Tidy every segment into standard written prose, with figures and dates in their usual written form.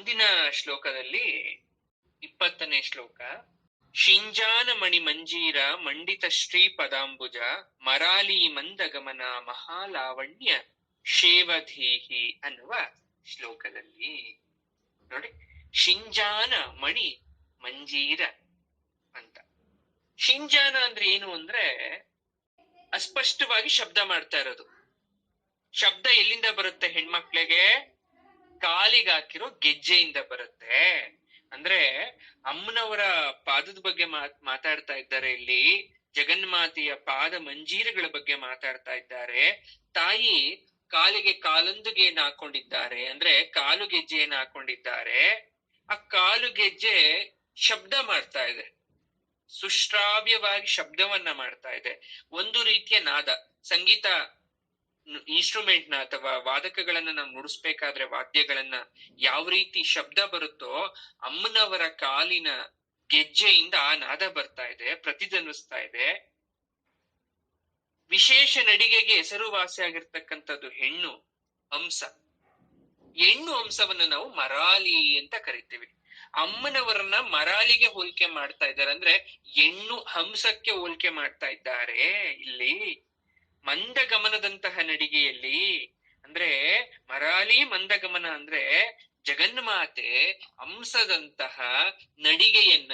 ಮುಂದಿನ ಶ್ಲೋಕದಲ್ಲಿ 20ನೇ ಶ್ಲೋಕ. ಶಿಂಜಾನ ಮಣಿ ಮಂಜೀರ ಮಂಡಿತ ಶ್ರೀ ಪದಾಂಬುಜ ಮರಾಲಿ ಮಂದಗಮನ ಮಹಾಲಾವಣ್ಯ ಶೇವಧೀಹಿ ಅನ್ನುವ ಶ್ಲೋಕದಲ್ಲಿ ನೋಡಿ, ಶಿಂಜಾನ ಮಣಿ ಮಂಜೀರ ಅಂತ. ಶಿಂಜಾನ ಅಂದ್ರೆ ಏನು ಅಂದ್ರೆ ಅಸ್ಪಷ್ಟವಾಗಿ ಶಬ್ದ ಮಾಡ್ತಾ ಇರೋದು. ಶಬ್ದ ಎಲ್ಲಿಂದ ಬರುತ್ತೆ ಹೆಣ್ಮಕ್ಳಿಗೆ? ಕಾಲಿಗೆ ಹಾಕಿರೋ ಗೆಜ್ಜೆಯಿಂದ ಬರುತ್ತೆ. ಅಂದ್ರೆ ಅಮ್ಮನವರ ಪಾದದ ಬಗ್ಗೆ ಮಾತಾಡ್ತಾ ಇದ್ದಾರೆ ಇಲ್ಲಿ. ಜಗನ್ಮಾತೆಯ ಪಾದ ಮಂಜೀರಗಳ ಬಗ್ಗೆ ಮಾತಾಡ್ತಾ ಇದ್ದಾರೆ. ತಾಯಿ ಕಾಲಿಗೆ ಕಾಲೊಂದುಗೆಯನ್ನು ಹಾಕೊಂಡಿದ್ದಾರೆ, ಅಂದ್ರೆ ಕಾಲು ಗೆಜ್ಜೆಯನ್ನು ಹಾಕೊಂಡಿದ್ದಾರೆ. ಆ ಕಾಲು ಗೆಜ್ಜೆ ಶಬ್ದ ಮಾಡ್ತಾ ಇದೆ, ಸುಶ್ರಾವ್ಯವಾಗಿ ಶಬ್ದವನ್ನ ಮಾಡ್ತಾ ಇದೆ. ಒಂದು ರೀತಿಯ ನಾದ, ಸಂಗೀತ ಇನ್ಸ್ಟ್ರೂಮೆಂಟ್ ನ ಅಥವಾ ವಾದಕಗಳನ್ನ ನಾವು ನುಡಿಸ್ಬೇಕಾದ್ರೆ ವಾದ್ಯಗಳನ್ನ ಯಾವ ರೀತಿ ಶಬ್ದ ಬರುತ್ತೋ ಅಮ್ಮನವರ ಕಾಲಿನ ಗೆಜ್ಜೆಯಿಂದ ಆ ನಾದ ಬರ್ತಾ ಇದೆ, ಪ್ರತಿಧ್ವನಿಸ್ತಾ ಇದೆ. ವಿಶೇಷ ನಡಿಗೆಗೆ ಹೆಸರುವಾಸಿಯಾಗಿರ್ತಕ್ಕಂಥದ್ದು ಹೆಣ್ಣು ಹಂಸ. ಹೆಣ್ಣು ಹಂಸವನ್ನ ನಾವು ಮರಾಲಿ ಅಂತ ಕರಿತೀವಿ. ಅಮ್ಮನವರನ್ನ ಮರಾಲಿಗೆ ಹೋಲಿಕೆ ಮಾಡ್ತಾ ಇದ್ದಾರೆ, ಅಂದ್ರೆ ಹೆಣ್ಣು ಹಂಸಕ್ಕೆ ಹೋಲಿಕೆ ಮಾಡ್ತಾ ಇದ್ದಾರೆ ಇಲ್ಲಿ. ಮಂದಗಮನದಂತಹ ನಡಿಗೆಯಲ್ಲಿ, ಅಂದ್ರೆ ಮರಾಲಿ ಮಂದಗಮನ ಅಂದ್ರೆ ಜಗನ್ಮಾತೆ ಹಂಸದಂತಹ ನಡಿಗೆಯನ್ನ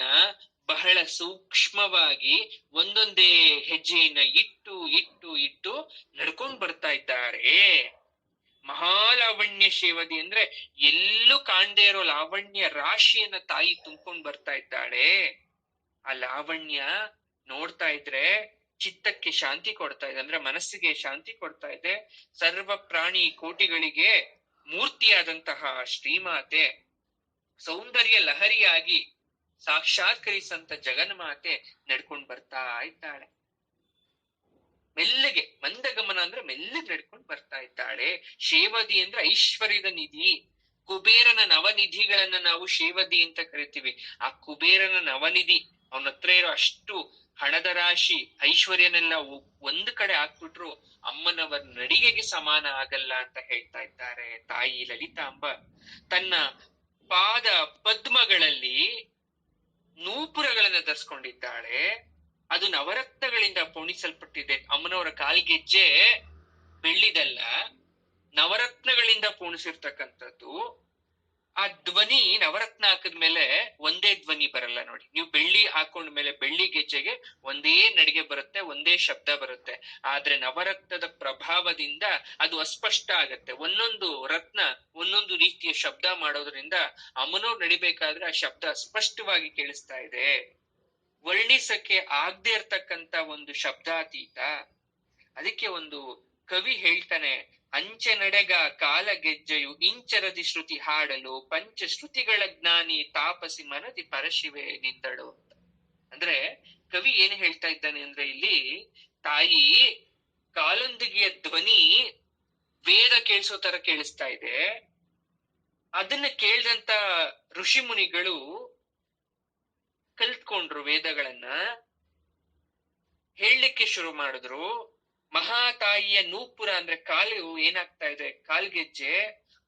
ಬಹಳ ಸೂಕ್ಷ್ಮವಾಗಿ ಒಂದೊಂದೇ ಹೆಜ್ಜೆಯನ್ನ ಇಟ್ಟು ಇಟ್ಟು ಇಟ್ಟು ನಡ್ಕೊಂಡ್ ಬರ್ತಾ ಇದ್ದಾರೆ. ಮಹಾಲಾವಣ್ಯ ಶೇವದಿ ಅಂದ್ರೆ ಎಲ್ಲೂ ಕಾಣದೇ ಇರೋ ಲಾವಣ್ಯ ರಾಶಿಯನ್ನ ತಾಯಿ ತುಂಬ್ಕೊಂಡ್ ಬರ್ತಾ ಇದ್ದಾಳೆ. ಆ ಲಾವಣ್ಯ ನೋಡ್ತಾ ಇದ್ರೆ ಚಿತ್ತಕ್ಕೆ ಶಾಂತಿ ಕೊಡ್ತಾ ಇದೆ, ಅಂದ್ರೆ ಮನಸ್ಸಿಗೆ ಶಾಂತಿ ಕೊಡ್ತಾ ಇದೆ. ಸರ್ವ ಪ್ರಾಣಿ ಕೋಟಿಗಳಿಗೆ ಮೂರ್ತಿಯಾದಂತಹ ಶ್ರೀಮಾತೆ, ಸೌಂದರ್ಯ ಲಹರಿಯಾಗಿ ಸಾಕ್ಷಾತ್ಕರಿಸಂತ ಜಗನ್ಮಾತೆ ನಡ್ಕೊಂಡ್ ಬರ್ತಾ ಇದ್ದಾಳೆ. ಮೆಲ್ಲಗೆ, ಮಂದಗಮನ ಅಂದ್ರೆ ಮೆಲ್ಲಗೆ ನಡ್ಕೊಂಡು ಬರ್ತಾ ಇದ್ದಾಳೆ. ಶೇವದಿ ಅಂದ್ರೆ ಐಶ್ವರ್ಯದ ನಿಧಿ. ಕುಬೇರನ ನವನಿಧಿಗಳನ್ನ ನಾವು ಶೇವದಿ ಅಂತ ಕರಿತೀವಿ. ಆ ಕುಬೇರನ ನವನಿಧಿ, ಅವನ ಹತ್ರ ಇರೋ ಅಷ್ಟು ಹಣದ ರಾಶಿ ಐಶ್ವರ್ಯನೆಲ್ಲ ಒಂದ್ ಕಡೆ ಹಾಕ್ಬಿಟ್ರು ಅಮ್ಮನವರ ನಡಿಗೆಗೆ ಸಮಾನ ಆಗಲ್ಲ ಅಂತ ಹೇಳ್ತಾ ಇದ್ದಾರೆ ತಾಯಿ ಲಲಿತಾಂಬ. ತನ್ನ ಪಾದ ಪದ್ಮಗಳಲ್ಲಿ ನೂಪುರಗಳನ್ನ ಧರಿಸ್ಕೊಂಡಿದ್ದಾಳೆ. ಅದು ನವರತ್ನಗಳಿಂದ ಪೋಣಿಸಲ್ಪಟ್ಟಿದೆ. ಅಮ್ಮನವರ ಕಾಲ್ಗೆಜ್ಜೆ ಬೆಳ್ಳಿದಲ್ಲ, ನವರತ್ನಗಳಿಂದ ಪೋಣಿಸಿರ್ತಕ್ಕಂಥದ್ದು. ಆ ಧ್ವನಿ ನವರತ್ನ ಹಾಕಿದ್ಮೇಲೆ ಒಂದೇ ಧ್ವನಿ ಬರಲ್ಲ ನೋಡಿ. ನೀವು ಬೆಳ್ಳಿ ಹಾಕೊಂಡ್ಮೇಲೆ ಬೆಳ್ಳಿ ಗೆಜ್ಜೆಗೆ ಒಂದೇ ನಡಿಗೆ ಬರುತ್ತೆ, ಒಂದೇ ಶಬ್ದ ಬರುತ್ತೆ. ಆದ್ರೆ ನವರತ್ನದ ಪ್ರಭಾವದಿಂದ ಅದು ಅಸ್ಪಷ್ಟ ಆಗತ್ತೆ. ಒಂದೊಂದು ರತ್ನ ಒಂದೊಂದು ರೀತಿಯ ಶಬ್ದ ಮಾಡೋದ್ರಿಂದ ಅಮ್ಮನವ್ರು ನಡಿಬೇಕಾದ್ರೆ ಆ ಶಬ್ದ ಸ್ಪಷ್ಟವಾಗಿ ಕೇಳಿಸ್ತಾ ಇದೆ. ವರ್ಣಿಸಕ್ಕೆ ಆಗದೆ ಇರ್ತಕ್ಕಂತ ಒಂದು ಶಬ್ದಾತೀತ. ಅದಕ್ಕೆ ಒಂದು ಕವಿ ಹೇಳ್ತಾನೆ, ಅಂಚೆ ನಡೆಗ ಕಾಲ ಗೆಜ್ಜೆಯು ಇಂಚರದಿ ಶ್ರುತಿ ಹಾಡಲು ಪಂಚ ಶ್ರುತಿಗಳ ಜ್ಞಾನಿ ತಾಪಸಿ ಮನದಿ ಪರಶಿವೆ ನಿಂದಳು ಅಂತ. ಅಂದ್ರೆ ಕವಿ ಏನು ಹೇಳ್ತಾ ಇದ್ದಾನೆ ಅಂದ್ರೆ ಇಲ್ಲಿ ತಾಯಿ ಕಾಲೊಂದಿಗೆಯ ಧ್ವನಿ ವೇದ ಕೇಳಿಸೋ ತರ ಕೇಳಿಸ್ತಾ ಇದೆ. ಅದನ್ನ ಕೇಳಿದಂತ ಋಷಿ ಮುನಿಗಳು ಕಲ್ತ್ಕೊಂಡ್ರು, ವೇದಗಳನ್ನ ಹೇಳಲಿಕ್ಕೆ ಶುರು ಮಾಡಿದ್ರು. ಮಹಾತಾಯಿಯ ನೂಪುರ ಅಂದ್ರೆ ಕಾಲು ಏನಾಗ್ತಾ ಇದೆ, ಕಾಲ್ಗೆಜ್ಜೆ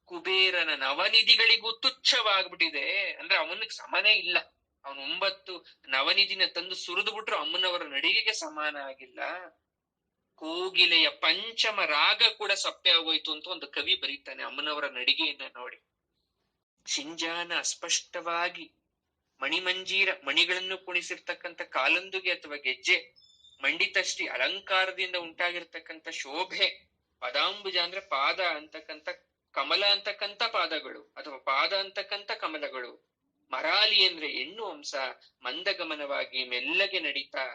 ಕುಬೇರನ ನವನಿಧಿಗಳಿಗೂ ತುಚ್ಛವಾಗ್ಬಿಟ್ಟಿದೆ. ಅಂದ್ರೆ ಅವನಿಗೆ ಸಮಾನೇ ಇಲ್ಲ. ಅವನು 9 ನವನಿಧಿನ ತಂದು ಸುರಿದು ಬಿಟ್ರು ಅಮ್ಮನವರ ನಡಿಗೆಗೆ ಸಮಾನ ಆಗಿಲ್ಲ. ಕೋಗಿಲೆಯ ಪಂಚಮ ರಾಗ ಕೂಡ ಸಪ್ಪೆ ಆಗೋಯ್ತು ಅಂತ ಒಂದು ಕವಿ ಬರೀತಾನೆ ಅಮ್ಮನವರ ನಡಿಗೆಯನ್ನ ನೋಡಿ. ಶಿಂಜಾನ ಅಸ್ಪಷ್ಟವಾಗಿ ಮಣಿಮಂಜೀರ, ಮಣಿಗಳನ್ನು ಕುಣಿಸಿರ್ತಕ್ಕಂಥ ಕಾಲೊಂದುಗೆ ಅಥವಾ ಗೆಜ್ಜೆ, ಮಂಡಿತಶ್ರೀ ಅಲಂಕಾರದಿಂದ ಉಂಟಾಗಿರ್ತಕ್ಕಂಥ ಶೋಭೆ, ಪದಾಂಬುಜ ಅಂದ್ರೆ ಪಾದ ಅಂತಕ್ಕಂಥ, ಕಮಲ ಅಂತಕ್ಕಂಥ ಪಾದಗಳು ಅಥವಾ ಪಾದ ಅಂತಕ್ಕಂಥ ಕಮಲಗಳು. ಮರಾಲಿ ಅಂದ್ರೆ ಹೆಣ್ಣು ಹಂಸ ಮಂದಗಮನವಾಗಿ ಮೆಲ್ಲಗೆ ನಡೀತಾ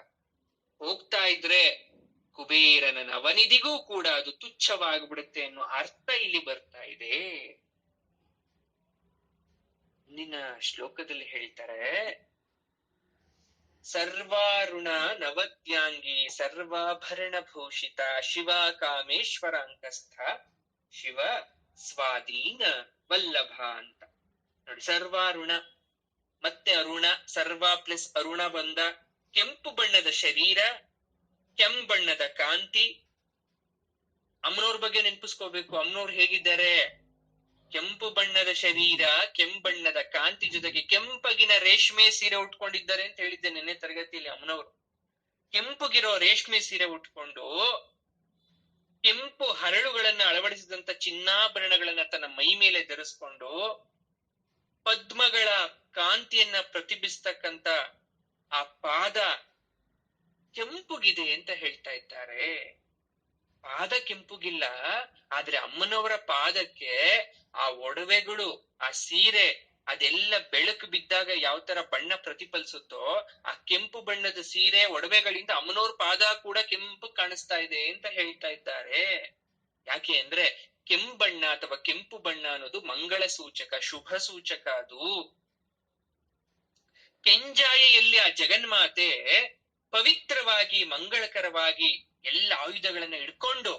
ಹೋಗ್ತಾ ಇದ್ರೆ ಕುಬೇರನ ನವನಿಧಿಗೂ ಕೂಡ ಅದು ತುಚ್ಛವಾಗ್ಬಿಡುತ್ತೆ ಅನ್ನೋ ಅರ್ಥ ಇಲ್ಲಿ ಬರ್ತಾ ಇದೆ. ಮುಂದಿನ ಶ್ಲೋಕದಲ್ಲಿ ಹೇಳ್ತಾರೆ, ಸರ್ವಾರುಣ ನವದ್ಯಾಂಗಿ ಸರ್ವಾಭರಣ ಭೂಷಿತ ಶಿವ ಕಾಮೇಶ್ವರಾಂಕಸ್ಥ ಶಿವ ಸ್ವಾಧೀನ ವಲ್ಲಭ ಅಂತ ನೋಡಿ. ಸರ್ವಾರುಣ ಮತ್ತೆ ಅರುಣ, ಸರ್ವ ಪ್ಲಸ್ ಅರುಣ ಬಂದ, ಕೆಂಪು ಬಣ್ಣದ ಶರೀರ, ಕೆಂಬಣ್ಣದ ಕಾಂತಿ. ಅಮ್ಮನವ್ರ ಬಗ್ಗೆ ನೆನಪಿಸ್ಕೋಬೇಕು. ಅಮ್ಮನವ್ರು ಹೇಗಿದ್ದಾರೆ? ಕೆಂಪು ಬಣ್ಣದ ಶರೀರ, ಕೆಂಬಣ್ಣದ ಕಾಂತಿ, ಜೊತೆಗೆ ಕೆಂಪಗಿನ ರೇಷ್ಮೆ ಸೀರೆ ಉಟ್ಕೊಂಡಿದ್ದಾರೆ ಅಂತ ಹೇಳಿದ್ದೆ ನಿನ್ನೆ ತರಗತಿಯಲ್ಲಿ ಅಮ್ಮನವರು. ಕೆಂಪುಗಿರೋ ರೇಷ್ಮೆ ಸೀರೆ ಉಟ್ಕೊಂಡು ಕೆಂಪು ಹರಳುಗಳನ್ನ ಅಳವಡಿಸಿದಂತ ಚಿನ್ನಾಭರಣಗಳನ್ನ ತನ್ನ ಮೈ ಮೇಲೆ ಧರಿಸ್ಕೊಂಡು ಪದ್ಮಗಳ ಕಾಂತಿಯನ್ನ ಪ್ರತಿಬಿಸ್ತಕ್ಕಂತ ಆ ಪಾದ ಕೆಂಪುಗಿದೆ ಅಂತ ಹೇಳ್ತಾ ಇದ್ದಾರೆ. ಪಾದ ಕೆಂಪುಗಿಲ್ಲ, ಆದ್ರೆ ಅಮ್ಮನವರ ಪಾದಕ್ಕೆ ಆ ಒಡವೆಗಳು, ಆ ಸೀರೆ, ಅದೆಲ್ಲ ಬೆಳಕು ಬಿದ್ದಾಗ ಯಾವ ತರ ಬಣ್ಣ ಪ್ರತಿಫಲಿಸುತ್ತೋ ಆ ಕೆಂಪು ಬಣ್ಣದ ಸೀರೆ ಒಡವೆಗಳಿಂದ ಅಮ್ಮನವ್ರ ಪಾದ ಕೂಡ ಕೆಂಪು ಕಾಣಿಸ್ತಾ ಇದೆ ಅಂತ ಹೇಳ್ತಾ ಇದ್ದಾರೆ. ಯಾಕೆ ಅಂದ್ರೆ ಕೆಂಬಣ್ಣ ಅಥವಾ ಕೆಂಪು ಬಣ್ಣ ಅನ್ನೋದು ಮಂಗಳ ಸೂಚಕ, ಶುಭ ಸೂಚಕ. ಅದು ಕೆಂಜಾಯೆಯಲ್ಲಿ ಆ ಜಗನ್ಮಾತೆ ಪವಿತ್ರವಾಗಿ ಮಂಗಳಕರವಾಗಿ ಎಲ್ಲ ಆಯುಧಗಳನ್ನ ಹಿಡ್ಕೊಂಡು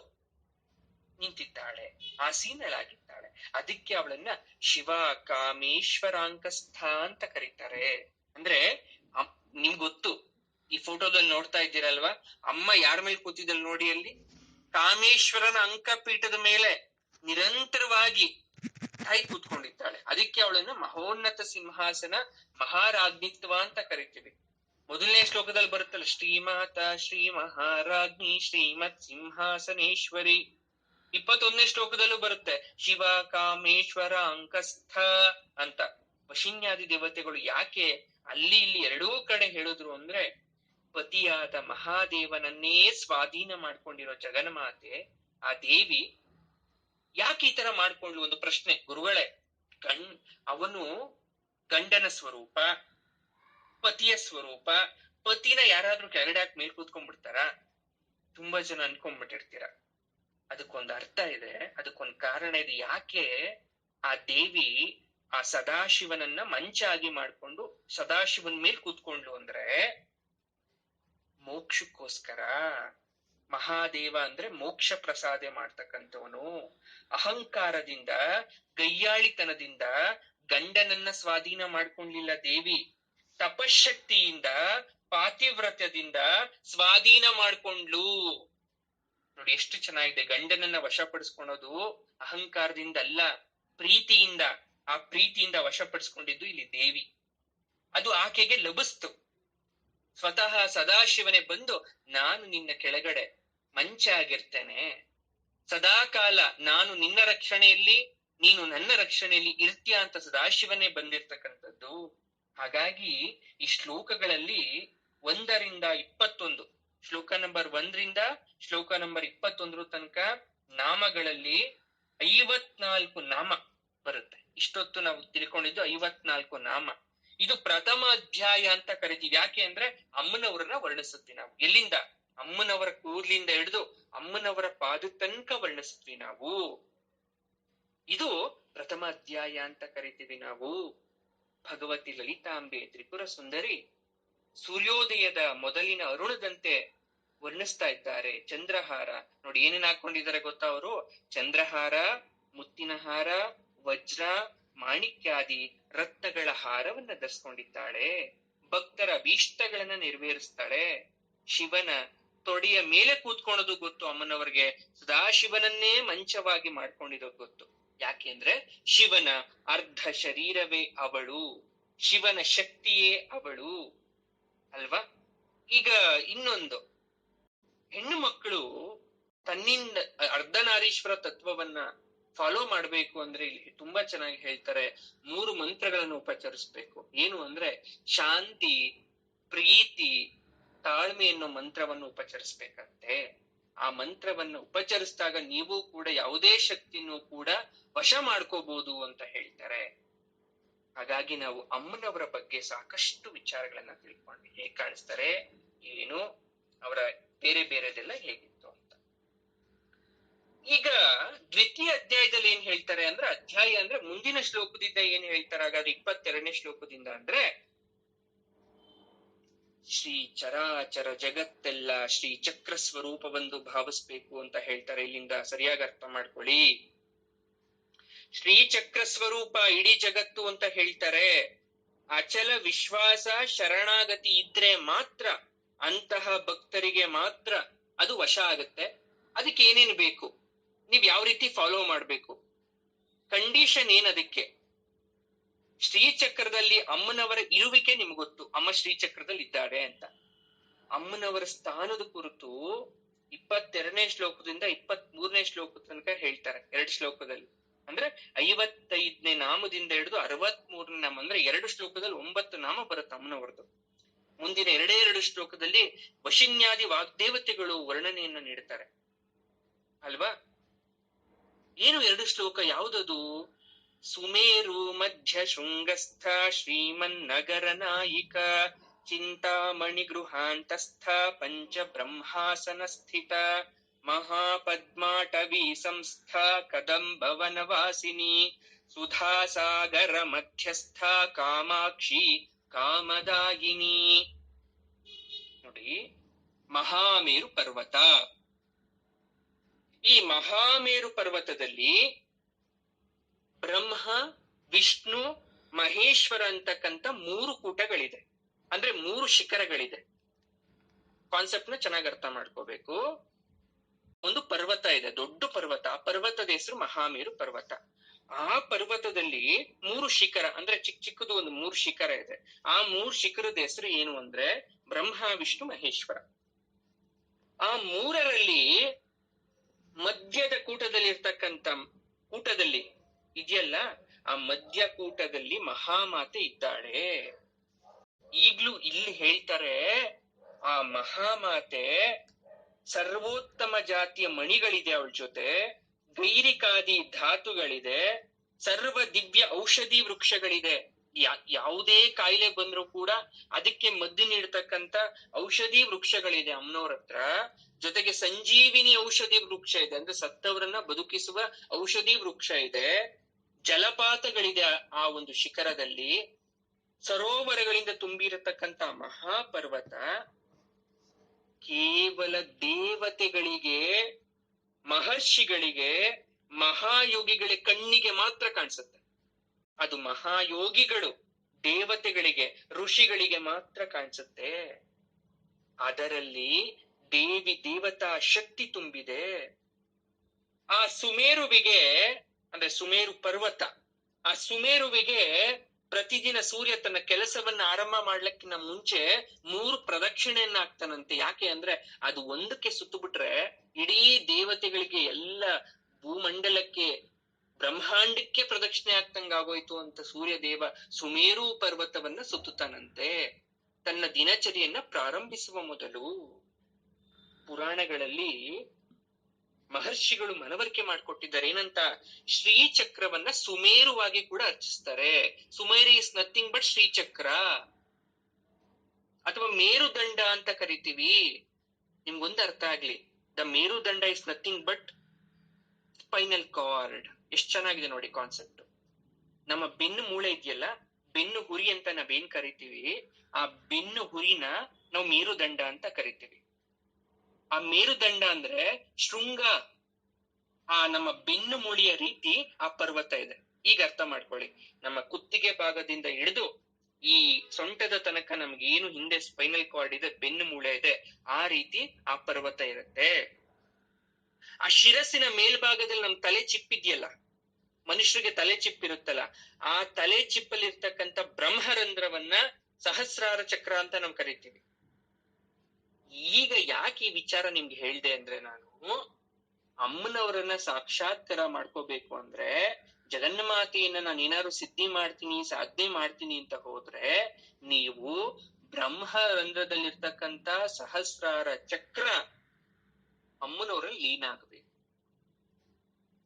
ನಿಂತಿದ್ದಾಳೆ, ಆಸೀನಳಾಗಿದ್ದಾಳೆ. ಅದಕ್ಕೆ ಅವಳನ್ನ ಶಿವ ಕಾಮೇಶ್ವರಾಂಕಸ್ಥ ಅಂತ ಕರೀತಾರೆ. ಅಂದ್ರೆ ನಿಮ್ಗೆ ಗೊತ್ತು, ಈ ಫೋಟೋದಲ್ಲಿ ನೋಡ್ತಾ ಇದ್ದೀರಲ್ವಾ, ಅಮ್ಮ ಯಾರ ಮೇಲೆ ಕೂತಿದ್ದಳು ನೋಡಿ, ಅಲ್ಲಿ ಕಾಮೇಶ್ವರನ ಅಂಕಪೀಠದ ಮೇಲೆ ನಿರಂತರವಾಗಿ ತಾಯಿ ಕೂತ್ಕೊಂಡಿದ್ದಾಳೆ. ಅದಕ್ಕೆ ಅವಳನ್ನ ಮಹೋನ್ನತ ಸಿಂಹಾಸನ ಮಹಾರಾಜ್ಞಿತ್ವ ಅಂತ ಕರಿತೀವಿ. ಮೊದಲನೇ ಶ್ಲೋಕದಲ್ಲಿ ಬರುತ್ತಲ್ಲ, ಶ್ರೀಮಾತ ಶ್ರೀ ಮಹಾರಾಜ್ಞಿ ಶ್ರೀಮತ್ ಸಿಂಹಾಸನೇಶ್ವರಿ. 21ನೇ ಶ್ಲೋಕದಲ್ಲೂ ಬರುತ್ತೆ ಶಿವ ಕಾಮೇಶ್ವರ ಅಂಕಸ್ಥ ಅಂತ. ವಶಿನ್ಯಾದಿ ದೇವತೆಗಳು ಯಾಕೆ ಅಲ್ಲಿ ಇಲ್ಲಿ ಎರಡೂ ಕಡೆ ಹೇಳಿದ್ರು ಅಂದ್ರೆ, ಪತಿಯಾದ ಮಹಾದೇವನನ್ನೇ ಸ್ವಾಧೀನ ಮಾಡ್ಕೊಂಡಿರೋ ಜಗನ್ಮಾತೆ, ಆ ದೇವಿ ಯಾಕೆ ಈ ತರ ಮಾಡ್ಕೊಂಡ್ಲು? ಒಂದು ಪ್ರಶ್ನೆ ಗುರುಗಳೇ. ಅವನು ಗಂಡನ ಸ್ವರೂಪ, ಪತಿಯ ಸ್ವರೂಪ. ಪತಿನ ಯಾರಾದ್ರೂ ಕೆಳಗಡೆ ಹಾಕಿ ಮೇಲ್ ಕೂತ್ಕೊಂಡ್ಬಿಡ್ತಾರ? ತುಂಬಾ ಜನ ಅನ್ಕೊಂಡ್ಬಿಟ್ಟಿರ್ತೀರ. ಅದಕ್ಕೊಂದು ಅರ್ಥ ಇದೆ, ಅದಕ್ಕೊಂದು ಕಾರಣ ಇದೆ. ಯಾಕೆ ಆ ದೇವಿ ಆ ಸದಾಶಿವನನ್ನ ಮಂಚಾಗಿ ಮಾಡ್ಕೊಂಡು ಸದಾಶಿವನ್ ಮೇಲ್ ಕೂತ್ಕೊಂಡ್ಲು ಅಂದ್ರೆ, ಮೋಕ್ಷಕ್ಕೋಸ್ಕರ. ಮಹಾದೇವ ಅಂದ್ರೆ ಮೋಕ್ಷ ಪ್ರಸಾದೆ ಮಾಡ್ತಕ್ಕಂಥವನು. ಅಹಂಕಾರದಿಂದ, ಗಯ್ಯಾಳಿತನದಿಂದ ಗಂಡನನ್ನ ಸ್ವಾಧೀನ ಮಾಡ್ಕೊಂಡ್ಲಿಲ್ಲ ದೇವಿ. ತಪಶಕ್ತಿಯಿಂದ, ಪಾತಿವ್ರತ್ಯದಿಂದ ಸ್ವಾಧೀನ ಮಾಡ್ಕೊಂಡ್ಲು. ನೋಡಿ ಎಷ್ಟು ಚೆನ್ನಾಗಿದೆ. ಗಂಡನನ್ನ ವಶಪಡಿಸ್ಕೊಳೋದು ಅಹಂಕಾರದಿಂದ ಅಲ್ಲ, ಪ್ರೀತಿಯಿಂದ. ಆ ಪ್ರೀತಿಯಿಂದ ವಶಪಡಿಸ್ಕೊಂಡಿದ್ದು ಇಲ್ಲಿ ದೇವಿ. ಅದು ಆಕೆಗೆ ಲಭಿಸ್ತು. ಸ್ವತಃ ಸದಾಶಿವನೇ ಬಂದು, ನಾನು ನಿನ್ನ ಕೆಳಗಡೆ ಮಂಚ ಆಗಿರ್ತೇನೆ, ಸದಾಕಾಲ ನಾನು ನಿನ್ನ ರಕ್ಷಣೆಯಲ್ಲಿ, ನೀನು ನನ್ನ ರಕ್ಷಣೆಯಲ್ಲಿ ಇರ್ತೀಯ ಅಂತ ಸದಾಶಿವನೇ ಬಂದಿರ್ತಕ್ಕಂಥದ್ದು. ಹಾಗಾಗಿ ಈ ಶ್ಲೋಕಗಳಲ್ಲಿ 1ರಿಂದ 21, ಶ್ಲೋಕ ನಂಬರ್ 1ರಿಂದ ಶ್ಲೋಕ ನಂಬರ್ 21 ತನಕ ನಾಮಗಳಲ್ಲಿ 54 ನಾಮ ಬರುತ್ತೆ. ಇಷ್ಟೊತ್ತು ನಾವು ತಿಳ್ಕೊಂಡಿದ್ದು 54 ನಾಮ. ಇದು ಪ್ರಥಮ ಅಧ್ಯಾಯ ಅಂತ ಕರಿತೀವಿ. ಯಾಕೆ ಅಂದ್ರೆ ಅಮ್ಮನವರನ್ನ ವರ್ಣಿಸುತ್ತೀವಿ ನಾವು. ಎಲ್ಲಿಂದ? ಅಮ್ಮನವರ ಕೂರ್ಲಿಂದ ಹಿಡಿದು ಅಮ್ಮನವರ ಪಾದ ತನಕ ವರ್ಣಿಸ್ತೀವಿ ನಾವು. ಇದು ಪ್ರಥಮ ಅಧ್ಯಾಯ ಅಂತ ಕರಿತೀವಿ ನಾವು. ಭಗವತಿ ಲಲಿತಾಂಬೆ ತ್ರಿಪುರ ಸುಂದರಿ ಸೂರ್ಯೋದಯದ ಮೊದಲಿನ ಅರುಣದಂತೆ ವರ್ಣಿಸ್ತಾ ಇದ್ದಾರೆ. ಚಂದ್ರಹಾರ ನೋಡಿ ಏನೇನ್ ಹಾಕೊಂಡಿದ್ದಾರೆ ಗೊತ್ತಾ ಅವರು? ಚಂದ್ರಹಾರ, ಮುತ್ತಿನ ಹಾರ, ವಜ್ರ, ಮಾಣಿಕ್ಯಾದಿ ರತ್ನಗಳ ಹಾರವನ್ನ ಧರಿಸ್ಕೊಂಡಿದ್ದಾಳೆ. ಭಕ್ತರ ಅಭೀಷ್ಟಗಳನ್ನ ನೆರವೇರಿಸ್ತಾಳೆ. ಶಿವನ ತೊಡೆಯ ಮೇಲೆ ಕೂತ್ಕೊಳ್ಳೋದು ಗೊತ್ತು ಅಮ್ಮನವರಿಗೆ. ಸದಾಶಿವನನ್ನೇ ಮಂಚವಾಗಿ ಮಾಡ್ಕೊಂಡಿರೋದು ಗೊತ್ತು. ಯಾಕೆಂದ್ರೆ ಶಿವನ ಅರ್ಧ ಶರೀರವೇ ಅವಳು, ಶಿವನ ಶಕ್ತಿಯೇ ಅವಳು ಅಲ್ವಾ? ಈಗ ಇನ್ನೊಂದು, ಹೆಣ್ಣು ಮಕ್ಕಳು ತನ್ನಿಂದ ಅರ್ಧನಾರೀಶ್ವರ ತತ್ವವನ್ನ ಫಾಲೋ ಮಾಡ್ಬೇಕು ಅಂದ್ರೆ ಇಲ್ಲಿ ತುಂಬಾ ಚೆನ್ನಾಗಿ ಹೇಳ್ತಾರೆ. 3 ಮಂತ್ರಗಳನ್ನು ಉಪಚರಿಸ್ಬೇಕು. ಏನು ಅಂದ್ರೆ ಶಾಂತಿ, ಪ್ರೀತಿ, ತಾಳ್ಮೆ ಅನ್ನೋ ಮಂತ್ರವನ್ನು ಉಪಚರಿಸ್ಬೇಕಂತೆ. ಆ ಮಂತ್ರವನ್ನು ಉಪಚರಿಸಿದಾಗ ನೀವು ಕೂಡ ಯಾವುದೇ ಶಕ್ತಿನೂ ಕೂಡ ವಶ ಮಾಡ್ಕೋಬಹುದು ಅಂತ ಹೇಳ್ತಾರೆ. ಹಾಗಾಗಿ ನಾವು ಅಮ್ಮನವರ ಬಗ್ಗೆ ಸಾಕಷ್ಟು ವಿಚಾರಗಳನ್ನ ತಿಳ್ಕೊಂಡ್ವಿ. ಹೇಗ್ ಕಾಣಿಸ್ತಾರೆ, ಏನು, ಅವರ ಬೇರೆ ಬೇರೆದೆಲ್ಲ ಹೇಗಿತ್ತು ಅಂತ. ಈಗ ದ್ವಿತೀಯ ಅಧ್ಯಾಯದಲ್ಲಿ ಏನ್ ಹೇಳ್ತಾರೆ ಅಂದ್ರೆ, ಅಧ್ಯಾಯ ಅಂದ್ರೆ ಮುಂದಿನ ಶ್ಲೋಕದಿಂದ ಏನ್ ಹೇಳ್ತಾರೆ ಹಾಗಾದ್ರೆ 22ನೇ ಶ್ಲೋಕದಿಂದ ಅಂದ್ರೆ, ಶ್ರೀ ಚರಾಚರ ಜಗತ್ತೆಲ್ಲ ಶ್ರೀ ಚಕ್ರ ಸ್ವರೂಪವೆಂದು ಭಾವಿಸ್ಬೇಕು ಅಂತ ಹೇಳ್ತಾರೆ. ಇಲ್ಲಿಂದ ಸರಿಯಾಗಿ ಅರ್ಥ ಮಾಡ್ಕೊಳ್ಳಿ. ಶ್ರೀ ಚಕ್ರ ಸ್ವರೂಪ ಇಡೀ ಜಗತ್ತು ಅಂತ ಹೇಳ್ತಾರೆ. ಅಚಲ ವಿಶ್ವಾಸ ಶರಣಾಗತಿ ಇದ್ರೆ ಮಾತ್ರ, ಅಂತಹ ಭಕ್ತರಿಗೆ ಮಾತ್ರ ಅದು ವಶ ಆಗುತ್ತೆ. ಅದಕ್ಕೆ ಏನೇನು ಬೇಕು, ನೀವ್ ಯಾವ ರೀತಿ ಫಾಲೋ ಮಾಡ್ಬೇಕು, ಕಂಡೀಷನ್ ಏನದಕ್ಕೆ? ಶ್ರೀಚಕ್ರದಲ್ಲಿ ಅಮ್ಮನವರ ಇರುವಿಕೆ ನಿಮ್ಗೆ ಗೊತ್ತು, ಅಮ್ಮ ಶ್ರೀಚಕ್ರದಲ್ಲಿ ಇದ್ದಾರೆ ಅಂತ. ಅಮ್ಮನವರ ಸ್ಥಾನದ ಕುರಿತು 22ನೇ ಶ್ಲೋಕದಿಂದ 23ನೇ ಶ್ಲೋಕದ ತನಕ ಹೇಳ್ತಾರೆ, 2 ಶ್ಲೋಕದಲ್ಲಿ. ಅಂದ್ರೆ 55ನೇ ನಾಮದಿಂದ ಹಿಡಿದು 63ನೇ ನಾಮ, ಅಂದ್ರೆ 2 ಶ್ಲೋಕದಲ್ಲಿ 9 ನಾಮ ಬರುತ್ತೆ ಅಮ್ಮನವರದು. ಮುಂದಿನ 2 ಶ್ಲೋಕದಲ್ಲಿ ವಶಿನ್ಯಾದಿ ವಾಗ್ದೇವತೆಗಳು ವರ್ಣನೆಯನ್ನ ನೀಡ್ತಾರೆ ಅಲ್ವಾ? ಏನು 2 ಶ್ಲೋಕ ಯಾವುದದು? ಸುಮೇರು ಮಧ್ಯ ಶೃಂಗಸ್ಥ ಶ್ರೀಮನ್ನಗರ ನಾಯಿಕ ಚಿಂತಾಮಣಿ ಗೃಹಾಂತಸ್ಥ ಪಂಚ ಬ್ರಹ್ಮಾಸನ ಸ್ಥಿತ ಮಹಾಪದ್ಮಾಟವಿ ಸಂಸ್ಥ ಕದಂಬವನ ವಾಸಿನಿ ಸುಧಾಸಾಗರ ಮಧ್ಯಸ್ಥ ಕಾಮಾಕ್ಷಿ ಕಾಮದಾಯಿನಿ. ನೋಡಿ, ಮಹಾಮೇರು ಪರ್ವತ. ಈ ಮಹಾಮೇರು ಪರ್ವತದಲ್ಲಿ ಬ್ರಹ್ಮ, ವಿಷ್ಣು, ಮಹೇಶ್ವರ ಅಂತಕ್ಕಂಥ 3 ಕೂಟಗಳಿದೆ, ಅಂದ್ರೆ 3 ಶಿಖರಗಳಿದೆ. ಕಾನ್ಸೆಪ್ಟ್ ನ ಚೆನ್ನಾಗಿ ಅರ್ಥ ಮಾಡ್ಕೋಬೇಕು. ಒಂದು ಪರ್ವತ ಇದೆ, ದೊಡ್ಡ ಪರ್ವತ. ಆ ಪರ್ವತದ ಹೆಸರು ಮಹಾಮೇರು ಪರ್ವತ. ಆ ಪರ್ವತದಲ್ಲಿ 3 ಶಿಖರ, ಅಂದ್ರೆ ಚಿಕ್ಕದು ಒಂದು 3 ಶಿಖರ ಇದೆ. ಆ 3 ಶಿಖರದ ಹೆಸರು ಏನು ಅಂದ್ರೆ ಬ್ರಹ್ಮ, ವಿಷ್ಣು, ಮಹೇಶ್ವರ. ಆ 3ರಲ್ಲಿ ಮಧ್ಯದ ಕೂಟದಲ್ಲಿ ಇದೆಯಲ್ಲ, ಆ ಮಧ್ಯಕೂಟದಲ್ಲಿ ಮಹಾಮಾತೆ ಇದ್ದಾಳೆ. ಈಗ್ಲೂ ಇಲ್ಲಿ ಹೇಳ್ತಾರೆ, ಆ ಮಹಾಮಾತೆ ಸರ್ವೋತ್ತಮ ಜಾತಿಯ ಮಣಿಗಳಿದೆ ಅವಳ ಜೊತೆ, ಗೈರಿಕಾದಿ ಧಾತುಗಳಿದೆ, ಸರ್ವ ದಿವ್ಯ ಔಷಧಿ ವೃಕ್ಷಗಳಿದೆ. ಯಾವುದೇ ಕಾಯಿಲೆ ಬಂದ್ರೂ ಕೂಡ ಅದಕ್ಕೆ ಮದ್ದು ನೀಡ್ತಕ್ಕಂತ ಔಷಧಿ ವೃಕ್ಷಗಳಿದೆ ಅಮ್ಮನವ್ರ ಹತ್ರ. ಜೊತೆಗೆ ಸಂಜೀವಿನಿ ಔಷಧಿ ವೃಕ್ಷ ಇದೆ, ಅಂದ್ರೆ ಸತ್ತವರನ್ನ ಬದುಕಿಸುವ ಔಷಧಿ ವೃಕ್ಷ ಇದೆ. ಜಲಪಾತಗಳಿದೆ ಆ ಒಂದು ಶಿಖರದಲ್ಲಿ. ಸರೋವರಗಳಿಂದ ತುಂಬಿರತಕ್ಕಂತ ಮಹಾಪರ್ವತ ಕೇವಲ ದೇವತೆಗಳಿಗೆ, ಮಹರ್ಷಿಗಳಿಗೆ, ಮಹಾಯೋಗಿಗಳ ಕಣ್ಣಿಗೆ ಮಾತ್ರ ಕಾಣಿಸುತ್ತೆ. ಅದು ಮಹಾಯೋಗಿಗಳು, ದೇವತೆಗಳಿಗೆ, ಋಷಿಗಳಿಗೆ ಮಾತ್ರ ಕಾಣಿಸುತ್ತೆ. ಅದರಲ್ಲಿ ದೇವಿ ದೇವತಾ ಶಕ್ತಿ ತುಂಬಿದೆ. ಆ ಸುಮೇರುವಿಗೆ, ಅಂದ್ರೆ ಸುಮೇರು ಪರ್ವತ, ಆ ಸುಮೇರುವಿಗೆ ಪ್ರತಿದಿನ ಸೂರ್ಯ ತನ್ನ ಕೆಲಸವನ್ನ ಆರಂಭ ಮಾಡ್ಲಿಕ್ಕಿಂತ ಮುಂಚೆ 3 ಪ್ರದಕ್ಷಿಣೆಯನ್ನ ಹಾಕ್ತಾನಂತೆ. ಯಾಕೆ ಅಂದ್ರೆ ಅದು ಒಂದಕ್ಕೆ ಸುತ್ತು ಬಿಟ್ರೆ ಇಡೀ ದೇವತೆಗಳಿಗೆ, ಎಲ್ಲ ಭೂಮಂಡಲಕ್ಕೆ, ಬ್ರಹ್ಮಾಂಡಕ್ಕೆ ಪ್ರದಕ್ಷಿಣೆ ಆಗ್ತಂಗ ಆಗೋಯ್ತು ಅಂತ ಸೂರ್ಯ ದೇವ ಸುಮೇರು ಪರ್ವತವನ್ನ ಸುತ್ತುತ್ತಾನಂತೆ ತನ್ನ ದಿನಚರಿಯನ್ನ ಪ್ರಾರಂಭಿಸುವ ಮೊದಲು. ಪುರಾಣಗಳಲ್ಲಿ ಮಹರ್ಷಿಗಳು ಮನವರಿಕೆ ಮಾಡಿಕೊಟ್ಟಿದ್ದಾರೆ ಏನಂತ? ಶ್ರೀಚಕ್ರವನ್ನ ಸುಮೇರುವಾಗಿ ಕೂಡ ಅರ್ಚಿಸ್ತಾರೆ. Sumeru is nothing but Srichakra, ಅಥವಾ ಮೇರುದಂಡ ಅಂತ ಕರಿತೀವಿ. ನಿಮ್ಗೊಂದು ಅರ್ಥ ಆಗ್ಲಿ, ದ ಮೇರುದಂಡ is nothing but spinal cord. ಎಷ್ಟ್ ಚೆನ್ನಾಗಿದೆ ನೋಡಿ ಕಾನ್ಸೆಪ್ಟ್. ನಮ್ಮ ಬೆನ್ನು ಮೂಳೆ ಇದೆಯಲ್ಲ, ಬೆನ್ನು ಹುರಿ ಅಂತ ನಾವೇನ್ ಕರಿತೀವಿ, ಆ ಬೆನ್ನು ಹುರಿನ ನಾವು ಮೇರುದಂಡ ಅಂತ ಕರಿತೀವಿ. ಆ ಮೇರುದಂಡ ಅಂದ್ರೆ ಶೃಂಗ, ಆ ನಮ್ಮ ಬೆನ್ನು ಮೂಳೆಯ ರೀತಿ ಆ ಪರ್ವತ ಇದೆ. ಈಗ ಅರ್ಥ ಮಾಡ್ಕೊಳ್ಳಿ, ನಮ್ಮ ಕುತ್ತಿಗೆ ಭಾಗದಿಂದ ಹಿಡಿದು ಈ ಸೊಂಟದ ತನಕ ನಮ್ಗೆ ಏನು ಹಿಂದೆ ಸ್ಪೈನಲ್ ಕಾರ್ಡ್ ಇದೆ, ಬೆನ್ನು ಮೂಳೆ ಇದೆ, ಆ ರೀತಿ ಆ ಪರ್ವತ ಇರುತ್ತೆ. ಆ ಶಿರಸ್ಸಿನ ಮೇಲ್ಭಾಗದಲ್ಲಿ ನಮ್ ತಲೆ ಚಿಪ್ಪಿದ್ಯಲ್ಲ, ಮನುಷ್ಯರಿಗೆ ತಲೆ ಚಿಪ್ಪಿರುತ್ತಲ್ಲ, ಆ ತಲೆ ಚಿಪ್ಪಲ್ಲಿ ಇರ್ತಕ್ಕಂಥ ಬ್ರಹ್ಮರಂಧ್ರವನ್ನ ಸಹಸ್ರಾರ ಚಕ್ರ ಅಂತ ನಾವು ಕರಿತೀವಿ. ಈಗ ಯಾಕೆ ಈ ವಿಚಾರ ನಿಮ್ಗೆ ಹೇಳ್ದೆ ಅಂದ್ರೆ, ನಾನು ಅಮ್ಮನವರನ್ನ ಸಾಕ್ಷಾತ್ಕಾರ ಮಾಡ್ಕೋಬೇಕು ಅಂದ್ರೆ, ಜಗನ್ಮಾತೆಯನ್ನ ನಾನು ಏನಾದ್ರು ಸಿದ್ಧಿ ಮಾಡ್ತೀನಿ, ಸಾಧನೆ ಮಾಡ್ತೀನಿ ಅಂತ ಹೋದ್ರೆ, ನೀವು ಬ್ರಹ್ಮರಂಧ್ರದಲ್ಲಿರ್ತಕ್ಕಂಥ ಸಹಸ್ರಾರ ಚಕ್ರ ಅಮ್ಮನವರಲ್ಲಿ ಲೀನ ಆಗಬೇಕು.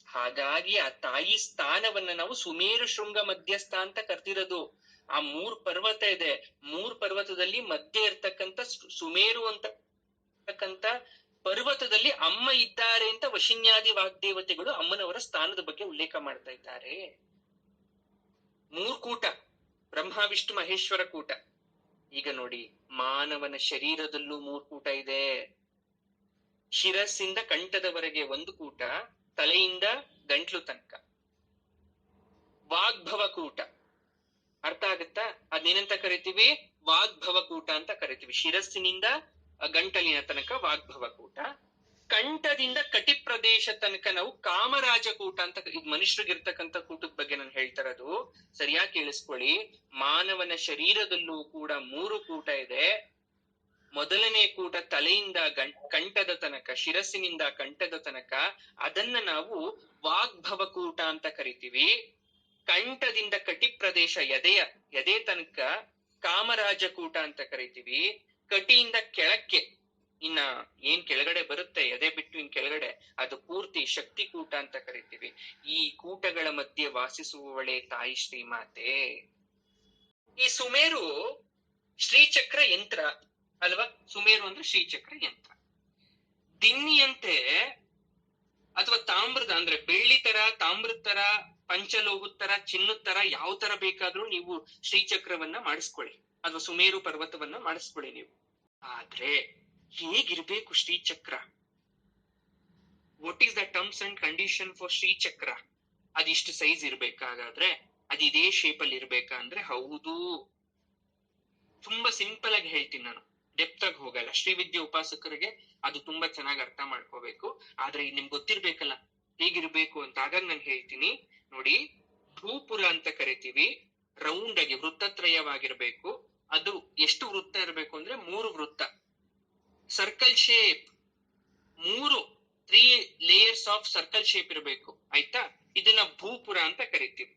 ಹಾಗಾಗಿ ಆ ತಾಯಿ ಸ್ಥಾನವನ್ನ ನಾವು ಸುಮೇರು ಶೃಂಗ ಮಧ್ಯಸ್ಥ ಅಂತ ಕರ್ತಿರೋದು. ಆ 3 ಪರ್ವತ ಇದೆ, 3 ಪರ್ವತದಲ್ಲಿ ಮಧ್ಯೆ ಇರ್ತಕ್ಕಂಥ ಸುಮೇರು ಅಂತಕ್ಕಂಥ ಪರ್ವತದಲ್ಲಿ ಅಮ್ಮ ಇದ್ದಾರೆ ಅಂತ ವಶಿನ್ಯಾದಿ ವಾಗ್ದೇವತೆಗಳು ಅಮ್ಮನವರ ಸ್ಥಾನದ ಬಗ್ಗೆ ಉಲ್ಲೇಖ ಮಾಡ್ತಾ ಇದ್ದಾರೆ. 3 ಕೂಟ, ಬ್ರಹ್ಮ ವಿಷ್ಣು ಮಹೇಶ್ವರ ಕೂಟ. ಈಗ ನೋಡಿ, ಮಾನವನ ಶರೀರದಲ್ಲೂ 3 ಕೂಟ ಇದೆ. ಶಿರಸ್ಸಿಂದ ಕಂಠದವರೆಗೆ 1 ಕೂಟ, ತಲೆಯಿಂದ ಗಂಟ್ಲು ತನಕ ವಾಗ್ಭವ ಕೂಟ. ಅರ್ಥ ಆಗುತ್ತಾ? ಅದೇನಂತ ಕರಿತೀವಿ? ವಾಗ್ಭವ ಕೂಟ ಅಂತ ಕರಿತೀವಿ. ಶಿರಸ್ಸಿನಿಂದ ಗಂಟಲಿನ ತನಕ ವಾಗ್ಭವ ಕೂಟ. ಕಂಠದಿಂದ ಕಟಿ ಪ್ರದೇಶ ತನಕ ನಾವು ಕಾಮರಾಜಕೂಟ ಅಂತ, ಇದು ಮನುಷ್ಯರಿಗಿರ್ತಕ್ಕಂಥ ಕೂಟದ ಬಗ್ಗೆ ನಾನು ಹೇಳ್ತಾ ಇರೋದು, ಸರಿಯಾಗಿ ಕೇಳಿಸ್ಕೊಳ್ಳಿ. ಮಾನವನ ಶರೀರದಲ್ಲೂ ಕೂಡ 3 ಕೂಟ ಇದೆ. ಮೊದಲನೇ ಕೂಟ ತಲೆಯಿಂದ ಕಂಠದ ತನಕ, ಶಿರಸ್ಸಿನಿಂದ ಕಂಠದ ತನಕ, ಅದನ್ನ ನಾವು ವಾಗ್ಭವ ಕೂಟ ಅಂತ ಕರಿತೀವಿ. ಕಂಠದಿಂದ ಕಟಿ ಪ್ರದೇಶ, ಎದೆ ತನಕ ಕಾಮರಾಜಕೂಟ ಅಂತ ಕರಿತೀವಿ. ಕಟಿಯಿಂದ ಕೆಳಕ್ಕೆ, ಇನ್ನ ಏನ್ ಕೆಳಗಡೆ ಬರುತ್ತೆ ಎದೆ ಬಿಟ್ಟು ಇನ್ ಕೆಳಗಡೆ, ಅದು ಪೂರ್ತಿ ಶಕ್ತಿಕೂಟ ಅಂತ ಕರಿತೀವಿ. ಈ ಕೂಟಗಳ ಮಧ್ಯೆ ವಾಸಿಸುವವಳೆ ತಾಯಿ ಶ್ರೀಮಾತೆ. ಈ ಸುಮೇರು ಶ್ರೀಚಕ್ರ ಯಂತ್ರ ಅಲ್ವಾ? ಸುಮೇರು ಅಂದ್ರೆ ಶ್ರೀಚಕ್ರ ಯಂತ್ರ. ದಿನ್ನಿಯಂತೆ ಅಥವಾ ತಾಮ್ರದ ಅಂದ್ರೆ ಬೆಳ್ಳಿ ತರ, ತಾಮ್ರದ ತರ, ಪಂಚಲೋಹದ ತರ, ಚಿನ್ನದ ತರ, ಯಾವ ತರ ಬೇಕಾದ್ರೂ ನೀವು ಶ್ರೀಚಕ್ರವನ್ನ ಮಾಡಿಸ್ಕೊಳ್ಳಿ, ಅಥವಾ ಸುಮೇರು ಪರ್ವತವನ್ನ ಮಾಡಿಸ್ಕೊಳ್ಳಿ ನೀವು. ಆದ್ರೆ ಹೇಗಿರ್ಬೇಕು Srichakra? What is the terms and condition for Srichakra? ಅದಿಷ್ಟು ಸೈಜ್ ಇರ್ಬೇಕಾಗಾದ್ರೆ, ಅದಿದೇ ಶೇಪ್ ಅಲ್ಲಿ ಇರ್ಬೇಕಾ ಅಂದ್ರೆ ಹೌದು. ತುಂಬಾ ಸಿಂಪಲ್ ಆಗಿ ಹೇಳ್ತೀನಿ ನಾನು, ಡೆಪ್ತ್ ಆಗಿ ಹೋಗಲ್ಲ. ಶ್ರೀವಿದ್ಯೆ ಉಪಾಸಕರಿಗೆ ಅದು ತುಂಬಾ ಚೆನ್ನಾಗಿ ಅರ್ಥ ಮಾಡ್ಕೋಬೇಕು. ಆದ್ರೆ ನಿಮ್ಗೆ ಗೊತ್ತಿರ್ಬೇಕಲ್ಲ ಹೇಗಿರ್ಬೇಕು ಅಂತ. ಹಾಗಾಗಿ ನಾನು ಹೇಳ್ತೀನಿ ನೋಡಿ. ಭೂಪುರ ಅಂತ ಕರಿತೀವಿ, ರೌಂಡ್ ಆಗಿ ವೃತ್ತತ್ರಯವಾಗಿರ್ಬೇಕು. ಅದು ಎಷ್ಟು ವೃತ್ತ ಇರ್ಬೇಕು ಅಂದ್ರೆ 3 ವೃತ್ತ, circle shape. 3 layers of circle shape ಇರಬೇಕು, ಆಯ್ತಾ? ಇದನ್ನ ಭೂಪುರ ಅಂತ ಕರಿತೀವಿ.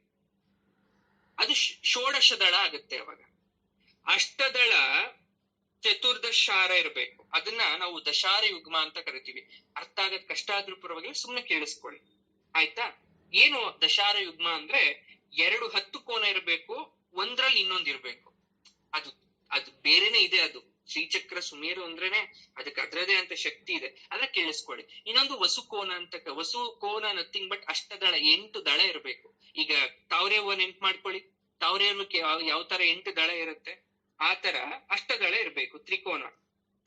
ಅದು ಷೋಡಶ ದಳ ಆಗುತ್ತೆ ಅವಾಗ. ಅಷ್ಟದಳ ಚತುರ್ದಶಾರ ಇರಬೇಕು, ಅದನ್ನ ನಾವು ದಶಾರ ಯುಗ್ಮ ಅಂತ ಕರಿತೀವಿ. ಅರ್ಥ ಆಗದ್ ಕಷ್ಟ ಆದ್ರೂ ಪರವಾಗಿಲ್ಲ, ಸುಮ್ನೆ ಕೇಳಿಸ್ಕೊಳ್ಳಿ, ಆಯ್ತಾ? ಏನು ದಶಾರ ಯುಗ್ಮ ಅಂದ್ರೆ 2 10 ಕೋನ ಇರಬೇಕು, ಒಂದ್ರಲ್ಲಿ ಇನ್ನೊಂದ್ ಇರ್ಬೇಕು. ಅದು ಬೇರೆನೆ ಇದೆ. ಅದು ಶ್ರೀಚಕ್ರ ಸುಮೇರು ಅಂದ್ರೇನೆ ಅದಕ್ಕೆ ಅದ್ರದೇ ಅಂತ ಶಕ್ತಿ ಇದೆ. ಅದ್ರ ಕೇಳಿಸ್ಕೊಳ್ಳಿ. ಇನ್ನೊಂದು ವಸುಕೋನ ಅಂತ, ವಸುಕೋನ ನಥಿಂಗ್ ಬಟ್ ಅಷ್ಟದಳ, 8 ದಳ ಇರ್ಬೇಕು. ಈಗ ತಾವ್ರೆ ಹೂವ ನೆನ್ಪು ಮಾಡ್ಕೊಳ್ಳಿ, ತಾವ್ರೆ ಹೂವಕ್ಕೆ ಯಾವ ತರ 8 ದಳ ಇರುತ್ತೆ, ಆ ತರ ಅಷ್ಟದಳ ಇರ್ಬೇಕು.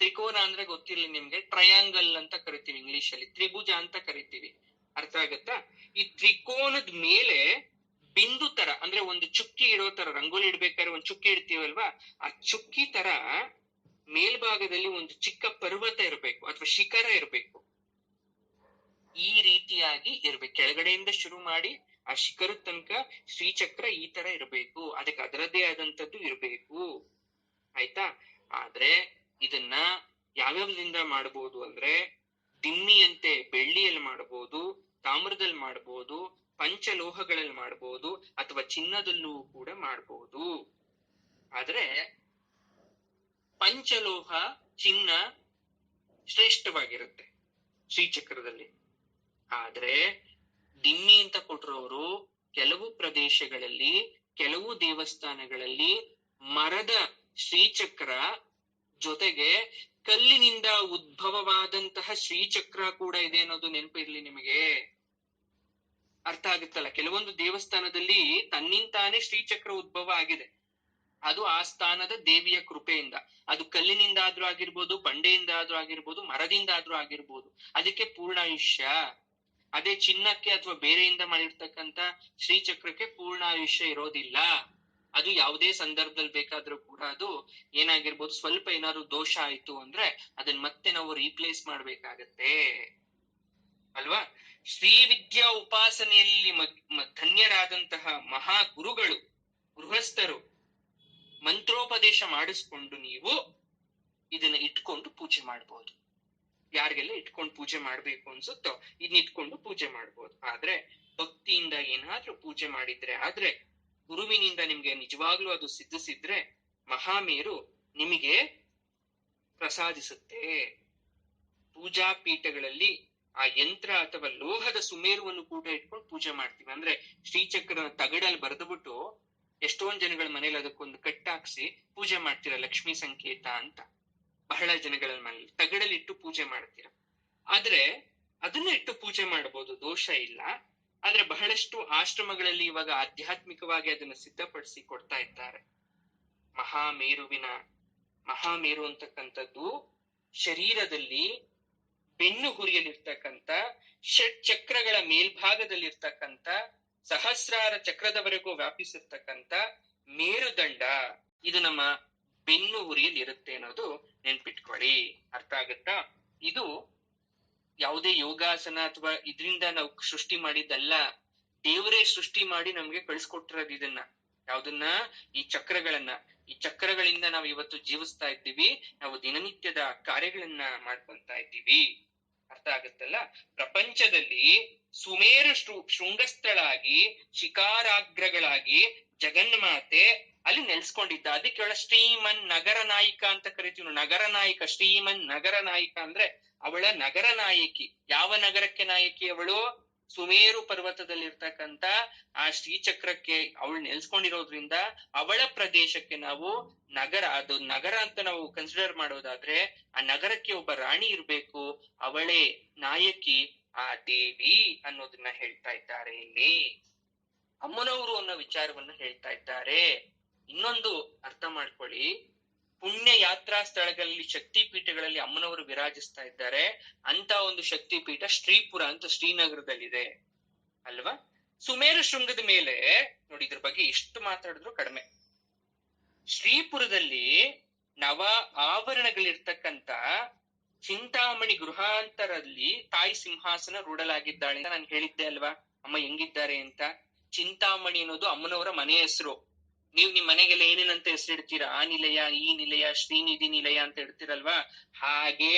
ತ್ರಿಕೋನ ಅಂದ್ರೆ ಗೊತ್ತಿರ್ಲಿ ನಿಮ್ಗೆ, ಟ್ರಯಾಂಗಲ್ ಅಂತ ಕರಿತೀವಿ ಇಂಗ್ಲಿಷ್ ಅಲ್ಲಿ, ತ್ರಿಭುಜ ಅಂತ ಕರಿತೀವಿ. ಅರ್ಥ ಆಗತ್ತಾ? ಈ ತ್ರಿಕೋನದ ಮೇಲೆ ಬಿಂದು ತರ, ಅಂದ್ರೆ ಒಂದು ಚುಕ್ಕಿ ಇಡೋ ತರ, ರಂಗೋಲಿ ಇಡ್ಬೇಕಾದ್ರೆ ಒಂದು ಚುಕ್ಕಿ ಇಡ್ತೀವಲ್ವಾ, ಆ ಚುಕ್ಕಿ ತರ ಮೇಲ್ಭಾಗದಲ್ಲಿ ಒಂದು ಚಿಕ್ಕ ಪರ್ವತ ಇರಬೇಕು ಅಥವಾ ಶಿಖರ ಇರಬೇಕು. ಈ ರೀತಿಯಾಗಿ ಇರ್ಬೇಕು, ಕೆಳಗಡೆಯಿಂದ ಶುರು ಮಾಡಿ ಆ ಶಿಖರದ ತನಕ ಶ್ರೀಚಕ್ರ ಈ ತರ ಇರಬೇಕು. ಅದಕ್ಕೆ ಅದರದ್ದೇ ಆದಂತದ್ದು ಇರಬೇಕು, ಆಯ್ತಾ? ಆದ್ರೆ ಇದನ್ನ ಯಾವ್ಯಾವ್ದಿಂದ ಮಾಡಬಹುದು ಅಂದ್ರೆ, ದಿಮ್ಮಿಯಂತೆ ಬೆಳ್ಳಿಯಲ್ಲಿ ಮಾಡಬಹುದು, ತಾಮ್ರದಲ್ಲಿ ಮಾಡಬಹುದು, ಪಂಚಲೋಹಗಳಲ್ಲಿ ಮಾಡಬಹುದು, ಅಥವಾ ಚಿನ್ನದಲ್ಲೂ ಕೂಡ ಮಾಡಬಹುದು. ಆದ್ರೆ ಪಂಚಲೋಹ, ಚಿನ್ನ ಶ್ರೇಷ್ಠವಾಗಿರುತ್ತೆ ಶ್ರೀಚಕ್ರದಲ್ಲಿ. ಆದ್ರೆ ದಿಮ್ಮಿ ಅಂತ ಕೊಟ್ಟಿರೋರು ಕೆಲವು ಪ್ರದೇಶಗಳಲ್ಲಿ, ಕೆಲವು ದೇವಸ್ಥಾನಗಳಲ್ಲಿ ಮರದ ಶ್ರೀಚಕ್ರ ಜೊತೆಗೆ ಕಲ್ಲಿನಿಂದ ಉದ್ಭವವಾದಂತಹ ಶ್ರೀಚಕ್ರ ಕೂಡ ಇದೆ ಅನ್ನೋದು ನೆನಪಿರ್ಲಿ ನಿಮಗೆ. ಅರ್ಥ ಆಗುತ್ತಲ್ಲ? ಕೆಲವೊಂದು ದೇವಸ್ಥಾನದಲ್ಲಿ ತನ್ನಿಂತಾನೇ ಶ್ರೀಚಕ್ರ ಉದ್ಭವ ಆಗಿದೆ. ಅದು ಆ ಸ್ಥಾನದ ದೇವಿಯ ಕೃಪೆಯಿಂದ. ಅದು ಕಲ್ಲಿನಿಂದ ಆದ್ರೂ ಆಗಿರ್ಬೋದು, ಬಂಡೆಯಿಂದ ಆದ್ರೂ ಆಗಿರ್ಬೋದು, ಮರದಿಂದ ಆದ್ರೂ ಆಗಿರ್ಬೋದು. ಅದಕ್ಕೆ ಪೂರ್ಣಾಯುಷ್ಯ. ಅದೇ ಚಿನ್ನಕ್ಕೆ ಅಥವಾ ಬೇರೆಯಿಂದ ಮಾಡಿರ್ತಕ್ಕಂಥ ಶ್ರೀಚಕ್ರಕ್ಕೆ ಪೂರ್ಣಾಯುಷ್ಯ ಇರೋದಿಲ್ಲ. ಅದು ಯಾವುದೇ ಸಂದರ್ಭದಲ್ಲಿ ಬೇಕಾದ್ರೂ ಕೂಡ ಅದು ಏನಾಗಿರ್ಬೋದು, ಸ್ವಲ್ಪ ಏನಾದ್ರು ದೋಷ ಆಯ್ತು ಅಂದ್ರೆ ಅದನ್ನ ಮತ್ತೆ ನಾವು ರೀಪ್ಲೇಸ್ ಮಾಡ್ಬೇಕಾಗತ್ತೆ ಅಲ್ವಾ? ಶ್ರೀವಿದ್ಯಾ ಉಪಾಸನೆಯಲ್ಲಿ ಧನ್ಯರಾದಂತಹ ಮಹಾ ಗುರುಗಳು, ಗೃಹಸ್ಥರು ಮಂತ್ರೋಪದೇಶ ಮಾಡಿಸ್ಕೊಂಡು ನೀವು ಇದನ್ನ ಇಟ್ಕೊಂಡು ಪೂಜೆ ಮಾಡ್ಬೋದು. ಯಾರಿಗೆಲ್ಲ ಇಟ್ಕೊಂಡು ಪೂಜೆ ಮಾಡ್ಬೇಕು ಅನ್ಸುತ್ತೋ ಇದನ್ನ ಇಟ್ಕೊಂಡು ಪೂಜೆ ಮಾಡ್ಬೋದು. ಆದ್ರೆ ಭಕ್ತಿಯಿಂದ ಏನಾದ್ರೂ ಪೂಜೆ ಮಾಡಿದ್ರೆ, ಆದ್ರೆ ಗುರುವಿನಿಂದ ನಿಮ್ಗೆ ನಿಜವಾಗ್ಲೂ ಅದು ಸಿದ್ಧಿಸಿದ್ರೆ, ಮಹಾಮೇರು ನಿಮಗೆ ಪ್ರಸಾದಿಸುತ್ತೆ. ಪೂಜಾ ಪೀಠಗಳಲ್ಲಿ ಆ ಯಂತ್ರ ಅಥವಾ ಲೋಹದ ಸುಮೇರುವನ್ನು ಕೂಡ ಇಟ್ಕೊಂಡು ಪೂಜೆ ಮಾಡ್ತೀವಿ. ಅಂದ್ರೆ ಶ್ರೀಚಕ್ರ ತಗಡಲ್ಲಿ ಬರೆದ್ಬಿಟ್ಟು ಎಷ್ಟೊಂದ್ ಜನಗಳ ಮನೇಲಿ ಅದಕ್ಕೊಂದು ಕಟ್ಟಾಕ್ಸಿ ಪೂಜೆ ಮಾಡ್ತೀರ, ಲಕ್ಷ್ಮೀ ಸಂಕೇತ ಅಂತ. ಬಹಳ ಜನಗಳ ಮನೇಲಿ ತಗಡಲ್ಲಿ ಇಟ್ಟು ಪೂಜೆ ಮಾಡ್ತೀರ. ಆದ್ರೆ ಅದನ್ನ ಇಟ್ಟು ಪೂಜೆ ಮಾಡಬಹುದು, ದೋಷ ಇಲ್ಲ. ಆದ್ರೆ ಬಹಳಷ್ಟು ಆಶ್ರಮಗಳಲ್ಲಿ ಇವಾಗ ಆಧ್ಯಾತ್ಮಿಕವಾಗಿ ಅದನ್ನ ಸಿದ್ಧಪಡಿಸಿ ಕೊಡ್ತಾ ಇದ್ದಾರೆ. ಮಹಾಮೇರು ಅಂತಕ್ಕಂಥದ್ದು ಶರೀರದಲ್ಲಿ ಬೆನ್ನು ಹುರಿಯಲಿರ್ತಕ್ಕಂಥ ಷಟ್ ಚಕ್ರಗಳ ಮೇಲ್ಭಾಗದಲ್ಲಿರ್ತಕ್ಕಂಥ ಸಹಸ್ರಾರ ಚಕ್ರದವರೆಗೂ ವ್ಯಾಪಿಸಿರ್ತಕ್ಕಂಥ ಮೇರುದಂಡ. ಇದು ನಮ್ಮ ಬೆನ್ನು ಹುರಿಯಲ್ಲಿ ಇರುತ್ತೆ ಅನ್ನೋದು ನೆನ್ಪಿಟ್ಕೊಳ್ಳಿ. ಅರ್ಥ ಆಗುತ್ತಾ? ಇದು ಯಾವುದೇ ಯೋಗಾಸನ ಅಥವಾ ಇದರಿಂದ ನಾವು ಸೃಷ್ಟಿ ಮಾಡಿದ್ದಲ್ಲ. ದೇವರೇ ಸೃಷ್ಟಿ ಮಾಡಿ ನಮ್ಗೆ ಕಳಿಸ್ಕೊಟ್ಟಿರೋದು ಇದನ್ನ. ಯಾವ್ದನ್ನ? ಈ ಚಕ್ರಗಳನ್ನ. ಈ ಚಕ್ರಗಳಿಂದ ನಾವು ಇವತ್ತು ಜೀವಿಸ್ತಾ ಇದ್ದೀವಿ, ನಾವು ದಿನನಿತ್ಯದ ಕಾರ್ಯಗಳನ್ನ ಮಾಡ್ಕೊಂತ ಇದ್ದೀವಿ. ಅರ್ಥ ಆಗುತ್ತಲ್ಲ? ಪ್ರಪಂಚದಲ್ಲಿ ಸುಮೇರು ಶೃಂಗಸ್ಥಳಾಗಿ ಶಿಕಾರಾಗ್ರಗಳಾಗಿ ಜಗನ್ಮಾತೆ ಅಲ್ಲಿ ನೆಲೆಸ್ಕೊಂಡಿದ್ದ. ಅದಕ್ಕೆ ಅವಳ ಶ್ರೀಮನ್ ನಗರ ನಾಯಿಕ ಅಂತ ಕರಿತೀವಿ. ನಗರ ನಾಯಿಕ, ಶ್ರೀಮನ್ ನಗರ ನಾಯಿಕ ಅಂದ್ರೆ ಅವಳ ನಗರ ನಾಯಕಿ. ಯಾವ ನಗರಕ್ಕೆ ನಾಯಕಿ ಅವಳು? ಸುಮೇರು ಪರ್ವತದಲ್ಲಿರ್ತಕ್ಕಂಥ ಆ ಶ್ರೀಚಕ್ರಕ್ಕೆ ಅವಳು ನೆಲೆಸ್ಕೊಂಡಿರೋದ್ರಿಂದ ಅವಳ ಪ್ರದೇಶಕ್ಕೆ ನಾವು ನಗರ, ಅದು ನಗರ ಅಂತ ನಾವು ಕನ್ಸಿಡರ್ ಮಾಡೋದಾದ್ರೆ ಆ ನಗರಕ್ಕೆ ಒಬ್ಬ ರಾಣಿ ಇರ್ಬೇಕು, ಅವಳೇ ನಾಯಕಿ, ಆ ದೇವಿ ಅನ್ನೋದನ್ನ ಹೇಳ್ತಾ ಇದ್ದಾರೆ ಇಲ್ಲಿ. ಅಮ್ಮನವರು ಅನ್ನೋ ವಿಚಾರವನ್ನ ಹೇಳ್ತಾ ಇದ್ದಾರೆ. ಇನ್ನೊಂದು ಅರ್ಥ ಮಾಡ್ಕೊಳ್ಳಿ, ಪುಣ್ಯ ಯಾತ್ರಾ ಸ್ಥಳಗಳಲ್ಲಿ ಶಕ್ತಿ ಪೀಠಗಳಲ್ಲಿ ಅಮ್ಮನವರು ವಿರಾಜಿಸ್ತಾ ಇದ್ದಾರೆ. ಅಂತ ಒಂದು ಶಕ್ತಿ ಪೀಠ ಶ್ರೀಪುರ ಅಂತ ಶ್ರೀನಗರದಲ್ಲಿದೆ ಅಲ್ವಾ? ಸುಮೇರು ಶೃಂಗದ ಮೇಲೆ ನೋಡಿ, ಇದ್ರ ಬಗ್ಗೆ ಎಷ್ಟು ಮಾತಾಡಿದ್ರು ಕಡಿಮೆ. ಶ್ರೀಪುರದಲ್ಲಿ ನವ ಆವರಣಗಳಿರ್ತಕ್ಕಂಥ ಚಿಂತಾಮಣಿ ಗೃಹಾಂತರಲ್ಲಿ ತಾಯಿ ಸಿಂಹಾಸನ ರೂಢಲಾಗಿದ್ದಾಳೆ ಅಂತ ನಾನು ಹೇಳಿದ್ದೆ ಅಲ್ವಾ? ಅಮ್ಮ ಹೆಂಗಿದ್ದಾರೆ ಅಂತ. ಚಿಂತಾಮಣಿ ಅನ್ನೋದು ಅಮ್ಮನವರ ಮನೆ ಹೆಸರು. ನೀವು ನಿಮ್ ಮನೆಗೆಲ್ಲ ಏನೇನಂತ ಹೆಸರಿಡ್ತೀರಾ? ಆ ನಿಲಯ, ಈ ನಿಲಯ, ಶ್ರೀನಿಧಿ ನಿಲಯ ಅಂತ ಇಡ್ತೀರಲ್ವಾ? ಹಾಗೆ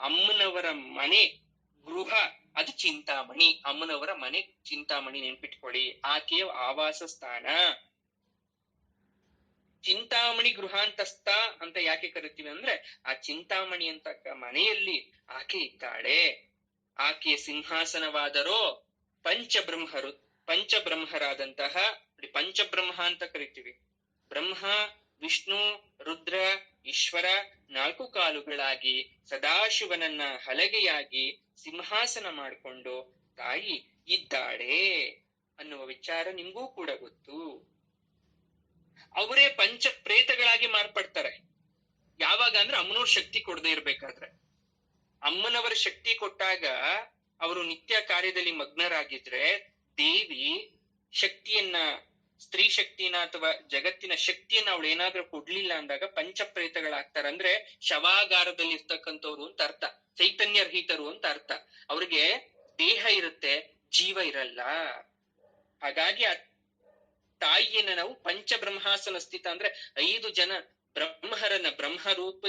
ಅಮ್ಮನವರ ಮನೆ ಗೃಹ ಅದು ಚಿಂತಾಮಣಿ. ಅಮ್ಮನವರ ಮನೆ ಚಿಂತಾಮಣಿ, ನೆನ್ಪಿಟ್ಕೊಳ್ಳಿ. ಆಕೆಯ ಆವಾಸ ಸ್ಥಾನ. ಚಿಂತಾಮಣಿ ಗೃಹಾಂತಸ್ಥ ಅಂತ ಯಾಕೆ ಕರಿತೀವಿ ಅಂದ್ರೆ ಆ ಚಿಂತಾಮಣಿ ಅಂತ ಮನೆಯಲ್ಲಿ ಆಕೆ ಇದ್ದಾಳೆ. ಆಕೆಯ ಸಿಂಹಾಸನವಾದರೋ ಪಂಚಬ್ರಹ್ಮರಾದಂತಹ, ಪಂಚಬ್ರಹ್ಮ ಅಂತ ಕರಿತೀವಿ. ಬ್ರಹ್ಮ, ವಿಷ್ಣು, ರುದ್ರ, ಈಶ್ವರ 4 ಕಾಲುಗಳಾಗಿ ಸದಾಶಿವನನ್ನ ಹಲಗೆಯಾಗಿ ಸಿಂಹಾಸನ ಮಾಡಿಕೊಂಡು ತಾಯಿ ಇದ್ದಾಳೆ ಅನ್ನುವ ವಿಚಾರ ನಿಮ್ಗೂ ಕೂಡ ಗೊತ್ತು. ಅವರೇ ಪಂಚ ಪ್ರೇತಗಳಾಗಿ ಮಾರ್ಪಡ್ತಾರೆ. ಯಾವಾಗ ಅಂದ್ರೆ ಅಮ್ಮನವ್ರ ಶಕ್ತಿ ಕೊಡದೆ ಇರ್ಬೇಕಾದ್ರೆ. ಅಮ್ಮನವರ ಶಕ್ತಿ ಕೊಟ್ಟಾಗ ಅವರು ನಿತ್ಯ ಕಾರ್ಯದಲ್ಲಿ ಮಗ್ನರಾಗಿದ್ರೆ ದೇವಿ ಶಕ್ತಿಯನ್ನ, ಸ್ತ್ರೀ ಶಕ್ತಿನ ಅಥವಾ ಜಗತ್ತಿನ ಶಕ್ತಿಯನ್ನ ಅವಳು ಏನಾದ್ರೂ ಕೊಡ್ಲಿಲ್ಲ ಅಂದಾಗ ಪಂಚಪ್ರೇತಗಳಾಗ್ತಾರೆ. ಅಂದ್ರೆ ಶವಾಗಾರದಲ್ಲಿ ಇರ್ತಕ್ಕಂಥವ್ರು ಅಂತ ಅರ್ಥ, ಚೈತನ್ಯ ರಹಿತರು ಅಂತ ಅರ್ಥ. ಅವ್ರಿಗೆ ದೇಹ ಇರುತ್ತೆ, ಜೀವ ಇರಲ್ಲ. ಹಾಗಾಗಿ ಆ ತಾಯಿಯನ್ನ ನಾವು ಪಂಚಬ್ರಹ್ಮಾಸನ ಸ್ಥಿತ ಅಂದ್ರೆ 5 ಜನ ಬ್ರಹ್ಮರನ್ನ, ಬ್ರಹ್ಮರೂಪ